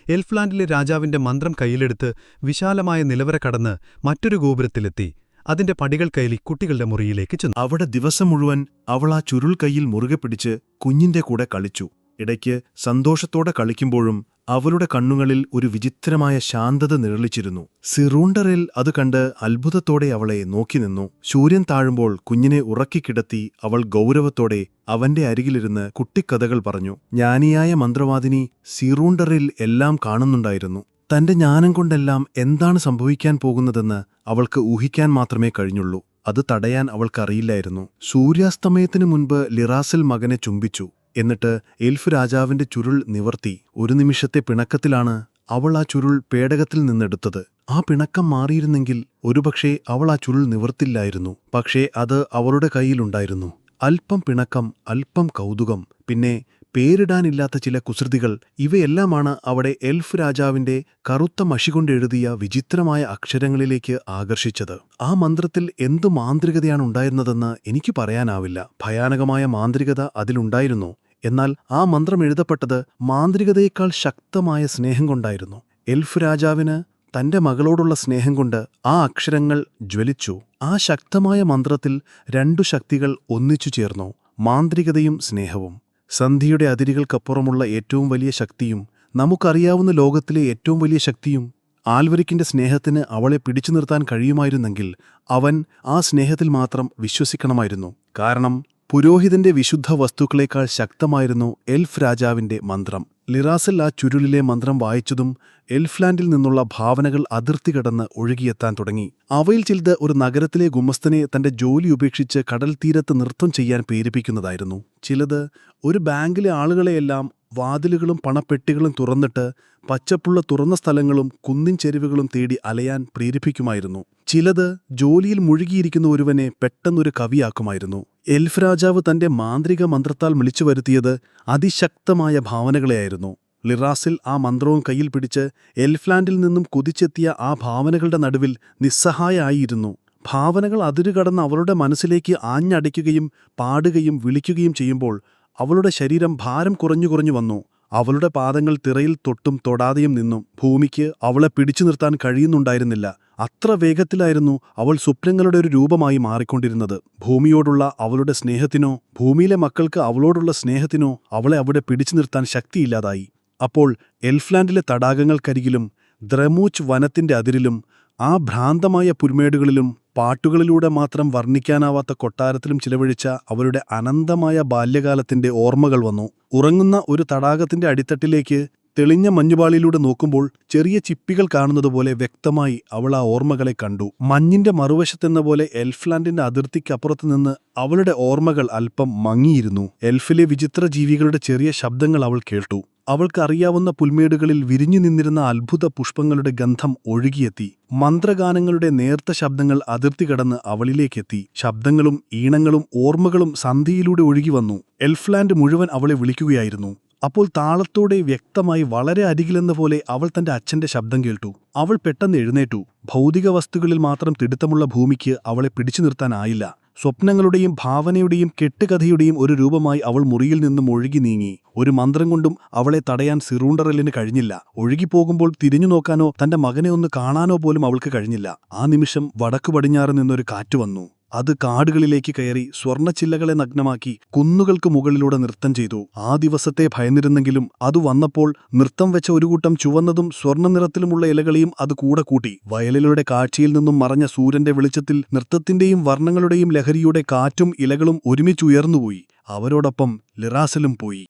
എൽഫ്ലാൻഡിലെ രാജാവിന്റെ മന്ത്രം കയ്യിലെടുത്ത് വിശാലമായ നിലവര കടന്ന് മറ്റൊരു ഗോപുരത്തിലെത്തി അതിന്റെ പടികൾ കയറി കുട്ടികളുടെ മുറിയിലേക്ക് ചെന്നു. അവിടെ ദിവസം മുഴുവൻ അവൾ ആ ചുരുൾ കൈയിൽ മുറുകെ പിടിച്ച് കുഞ്ഞിന്റെ കൂടെ കളിച്ചു. ഇടയ്ക്ക് സന്തോഷത്തോടെ കളിക്കുമ്പോഴും അവളുടെ കണ്ണുകളിൽ ഒരു വിചിത്രമായ ശാന്തത നിഴലിച്ചിരുന്നു. സിറൂണ്ടറിൽ അത് കണ്ട് അത്ഭുതത്തോടെ അവളെ നോക്കി നിന്നു. സൂര്യൻ താഴുമ്പോൾ കുഞ്ഞിനെ ഉറക്കിക്കിടത്തി അവൾ ഗൗരവത്തോടെ അവന്റെ അരികിലിരുന്ന് കുട്ടിക്കഥകൾ പറഞ്ഞു. ജ്ഞാനിയായ മന്ത്രവാദിനി സിറൂണ്ടറിൽ എല്ലാം കാണുന്നുണ്ടായിരുന്നു. തന്റെ ജ്ഞാനം കൊണ്ടെല്ലാം എന്താണ് സംഭവിക്കാൻ പോകുന്നതെന്ന് അവൾക്ക് ഊഹിക്കാൻ മാത്രമേ കഴിഞ്ഞുള്ളൂ. അത് തടയാൻ അവൾക്കറിയില്ലായിരുന്നു. സൂര്യാസ്തമയത്തിനു മുൻപ് ലിറാസിൽ മകനെ ചുംബിച്ചു. എന്നിട്ട് എൽഫ് രാജാവിന്റെ ചുരുൾ നിവർത്തി. ഒരു നിമിഷത്തെ പിണക്കത്തിലാണ് അവൾ ആ ചുരുൾ പേടകത്തിൽ നിന്നെടുത്തത്. ആ പിണക്കം മാറിയിരുന്നെങ്കിൽ ഒരുപക്ഷെ അവൾ ആ ചുരുൾ നിവർത്തില്ലായിരുന്നു. പക്ഷേ അത് അവളുടെ കയ്യിലുണ്ടായിരുന്നു. അല്പം പിണക്കം, അല്പം കൗതുകം, പിന്നെ പേരിടാനില്ലാത്ത ചില കുസൃതികൾ. ഇവയെല്ലാമാണ് അവിടെ എൽഫ് രാജാവിന്റെ കറുത്ത മഷികൊണ്ടെഴുതിയ വിചിത്രമായ അക്ഷരങ്ങളിലേക്ക് ആകർഷിച്ചത്. ആ മന്ത്രത്തിൽ എന്തു മാന്ത്രികതയാണുണ്ടായിരുന്നതെന്ന് എനിക്ക് പറയാനാവില്ല. ഭയാനകമായ മാന്ത്രികത അതിലുണ്ടായിരുന്നു. എന്നാൽ ആ മന്ത്രം എഴുതപ്പെട്ടത് മാന്ത്രികതയേക്കാൾ ശക്തമായ സ്നേഹം കൊണ്ടായിരുന്നു. എൽഫ് രാജാവിന് തന്റെ മകളോടുള്ള സ്നേഹം കൊണ്ട് ആ അക്ഷരങ്ങൾ ജ്വലിച്ചു. ആ ശക്തമായ മന്ത്രത്തിൽ 2 ശക്തികൾ ഒന്നിച്ചു ചേർന്നു: മാന്ത്രികതയും സ്നേഹവും. സന്ധിയുടെ അതിരുകൾക്കപ്പുറമുള്ള ഏറ്റവും വലിയ ശക്തിയും നമുക്കറിയാവുന്ന ലോകത്തിലെ ഏറ്റവും വലിയ ശക്തിയും. ആൽവരിക്കിന്റെ സ്നേഹത്തിന് അവളെ പിടിച്ചു നിർത്താൻ കഴിയുമായിരുന്നെങ്കിൽ അവൻ ആ സ്നേഹത്തിൽ മാത്രം വിശ്വസിക്കണമായിരുന്നു. കാരണം പുരോഹിതന്റെ വിശുദ്ധ വസ്തുക്കളേക്കാൾ ശക്തമായിരുന്നു എൽഫ് രാജാവിന്റെ മന്ത്രം. ലിറാസൽ ആ ചുരുളിലെ മന്ത്രം വായിച്ചതും എൽഫ്ലാൻഡിൽ നിന്നുള്ള ഭാവനകൾ അതിർത്തി കടന്ന് ഒഴുകിയെത്താൻ തുടങ്ങി. അവയിൽ ചിലത് ഒരു നഗരത്തിലെ ഗുമസ്തനെ തന്റെ ജോലി ഉപേക്ഷിച്ച് കടൽ തീരത്ത് നൃത്തം ചെയ്യാൻ പ്രേരിപ്പിക്കുന്നതായിരുന്നു. ചിലത് ഒരു ബാങ്കിലെ ആളുകളെയെല്ലാം വാതിലുകളും പണപ്പെട്ടികളും തുറന്നിട്ട് പച്ചപ്പുള്ള തുറന്ന സ്ഥലങ്ങളും കുന്നിൻ ചെരുവുകളും തേടി അലയാൻ പ്രേരിപ്പിക്കുമായിരുന്നു. ചിലത് ജോലിയിൽ മുഴുകിയിരിക്കുന്ന ഒരുവനെ പെട്ടെന്നൊരു കവിയാക്കുമായിരുന്നു. എൽഫ് രാജാവ് തന്റെ മാന്ത്രിക മന്ത്രത്താൽ വിളിച്ചു വരുത്തിയത് അതിശക്തമായ ഭാവനകളെയായിരുന്നു. ലിറാസിൽ ആ മന്ത്രവും കയ്യിൽ പിടിച്ച് എൽഫ്ലാൻഡിൽ നിന്നും കുതിച്ചെത്തിയ ആ ഭാവനകളുടെ നടുവിൽ നിസ്സഹായായിരുന്നു. ഭാവനകൾ അതിരുകടന്ന് അവളുടെ മനസ്സിലേക്ക് ആഞ്ഞടിക്കുകയും പാടുകയും വിളിക്കുകയും ചെയ്യുമ്പോൾ അവളുടെ ശരീരം ഭാരം കുറഞ്ഞു വന്നു. അവളുടെ പാദങ്ങൾ തിറയിൽ തൊട്ടും തൊടാതെയും നിന്നു. ഭൂമിക്ക് അവളെ പിടിച്ചു നിർത്താൻ കഴിയുന്നുണ്ടായിരുന്നില്ല. അത്ര വേഗത്തിലായിരുന്നു അവൾ സ്വപ്നങ്ങളുടെ ഒരു രൂപമായി മാറിക്കൊണ്ടിരുന്നത്. ഭൂമിയോടുള്ള അവളുടെ സ്നേഹത്തിനോ ഭൂമിയിലെ മക്കൾക്ക് അവളോടുള്ള സ്നേഹത്തിനോ അവളെ അവിടെ പിടിച്ചു നിർത്താൻ ശക്തിയില്ലാതായി. അപ്പോൾ എൽഫ്ലാൻഡിലെ തടാകങ്ങൾക്കരികിലും ദ്രമൂച്ച് വനത്തിന്റെ അതിരിലും ആ ഭ്രാന്തമായ പുൽമേടുകളിലും പാട്ടുകളിലൂടെ മാത്രം വർണ്ണിക്കാനാവാത്ത കൊട്ടാരത്തിലും ചിലവഴിച്ച അവരുടെ അനന്തമായ ബാല്യകാലത്തിന്റെ ഓർമ്മകൾ വന്നു. ഉറങ്ങുന്ന ഒരു തടാകത്തിന്റെ അടിത്തട്ടിലേക്ക് തെളിഞ്ഞ മഞ്ഞുപാളിയിലൂടെ നോക്കുമ്പോൾ ചെറിയ ചിപ്പികൾ കാണുന്നതുപോലെ വ്യക്തമായി അവൾ ആ ഓർമ്മകളെ കണ്ടു. മഞ്ഞിന്റെ മറുവശത്തെന്ന പോലെ എൽഫ്ലാൻഡിന്റെ അതിർത്തിക്കപ്പുറത്തുനിന്ന് അവളുടെ ഓർമ്മകൾ അല്പം മങ്ങിയിരുന്നു. എൽഫിലെ വിചിത്ര ജീവികളുടെ ചെറിയ ശബ്ദങ്ങൾ അവൾ കേട്ടു. അവൾക്കറിയാവുന്ന പുൽമേടുകളിൽ വിരിഞ്ഞു നിന്നിരുന്ന അത്ഭുത പുഷ്പങ്ങളുടെ ഗന്ധം ഒഴുകിയെത്തി. മന്ത്രഗാനങ്ങളുടെ നേർത്ത ശബ്ദങ്ങൾ അതിർത്തി കടന്ന് അവളിലേക്കെത്തി. ശബ്ദങ്ങളും ഈണങ്ങളും ഓർമ്മകളും സന്ധിയിലൂടെ ഒഴുകിവന്നു. എൽഫ്ലാൻഡ് മുഴുവൻ അവളെ വിളിക്കുകയായിരുന്നു. അപ്പോൾ താളത്തോടെ വ്യക്തമായി വളരെ അരികിലെന്ന പോലെ അവൾ തന്റെ അച്ഛന്റെ ശബ്ദം കേട്ടു. അവൾ പെട്ടെന്ന് എഴുന്നേറ്റു. ഭൗതിക വസ്തുക്കളിൽ മാത്രം തിടുത്തമുള്ള ഭൂമിക്ക് അവളെ പിടിച്ചു നിർത്താനായില്ല. സ്വപ്നങ്ങളുടെയും ഭാവനയുടെയും കെട്ടുകഥയുടെയും ഒരു രൂപമായി അവൾ മുറിയിൽ നിന്നും ഒഴുകി നീങ്ങി. ഒരു മന്ത്രം കൊണ്ടും അവളെ തടയാൻ സിറൂണ്ടറലിന് കഴിഞ്ഞില്ല. ഒഴുകിപ്പോകുമ്പോൾ തിരിഞ്ഞു നോക്കാനോ തന്റെ മകനെ ഒന്ന് കാണാനോ പോലും അവൾക്ക് കഴിഞ്ഞില്ല. ആ നിമിഷം വടക്കു പടിഞ്ഞാറ് നിന്നൊരു കാറ്റ് വന്നു. അത് കാടുകളിലേക്ക് കയറി സ്വർണ്ണച്ചില്ലകളെ നഗ്നമാക്കി കുന്നുകൾക്ക് മുകളിലൂടെ നൃത്തം ചെയ്തു. ആ ദിവസത്തെ ഭയന്നിരുന്നെങ്കിലും അത് വന്നപ്പോൾ നൃത്തം വെച്ച ഒരു കൂട്ടം ചുവന്നതും സ്വർണ്ണ നിറത്തിലുമുള്ള ഇലകളെയും അത് കൂടെ കൂട്ടി. വയലിലൂടെ കാഴ്ചയിൽ നിന്നും മറഞ്ഞ സൂര്യന്റെ വെളിച്ചത്തിൽ നൃത്തത്തിന്റെയും വർണ്ണങ്ങളുടെയും ലഹരിയുടെ കാറ്റും ഇലകളും ഒരുമിച്ചുയർന്നുപോയി. അവരോടൊപ്പം ലിറാസലും പോയി.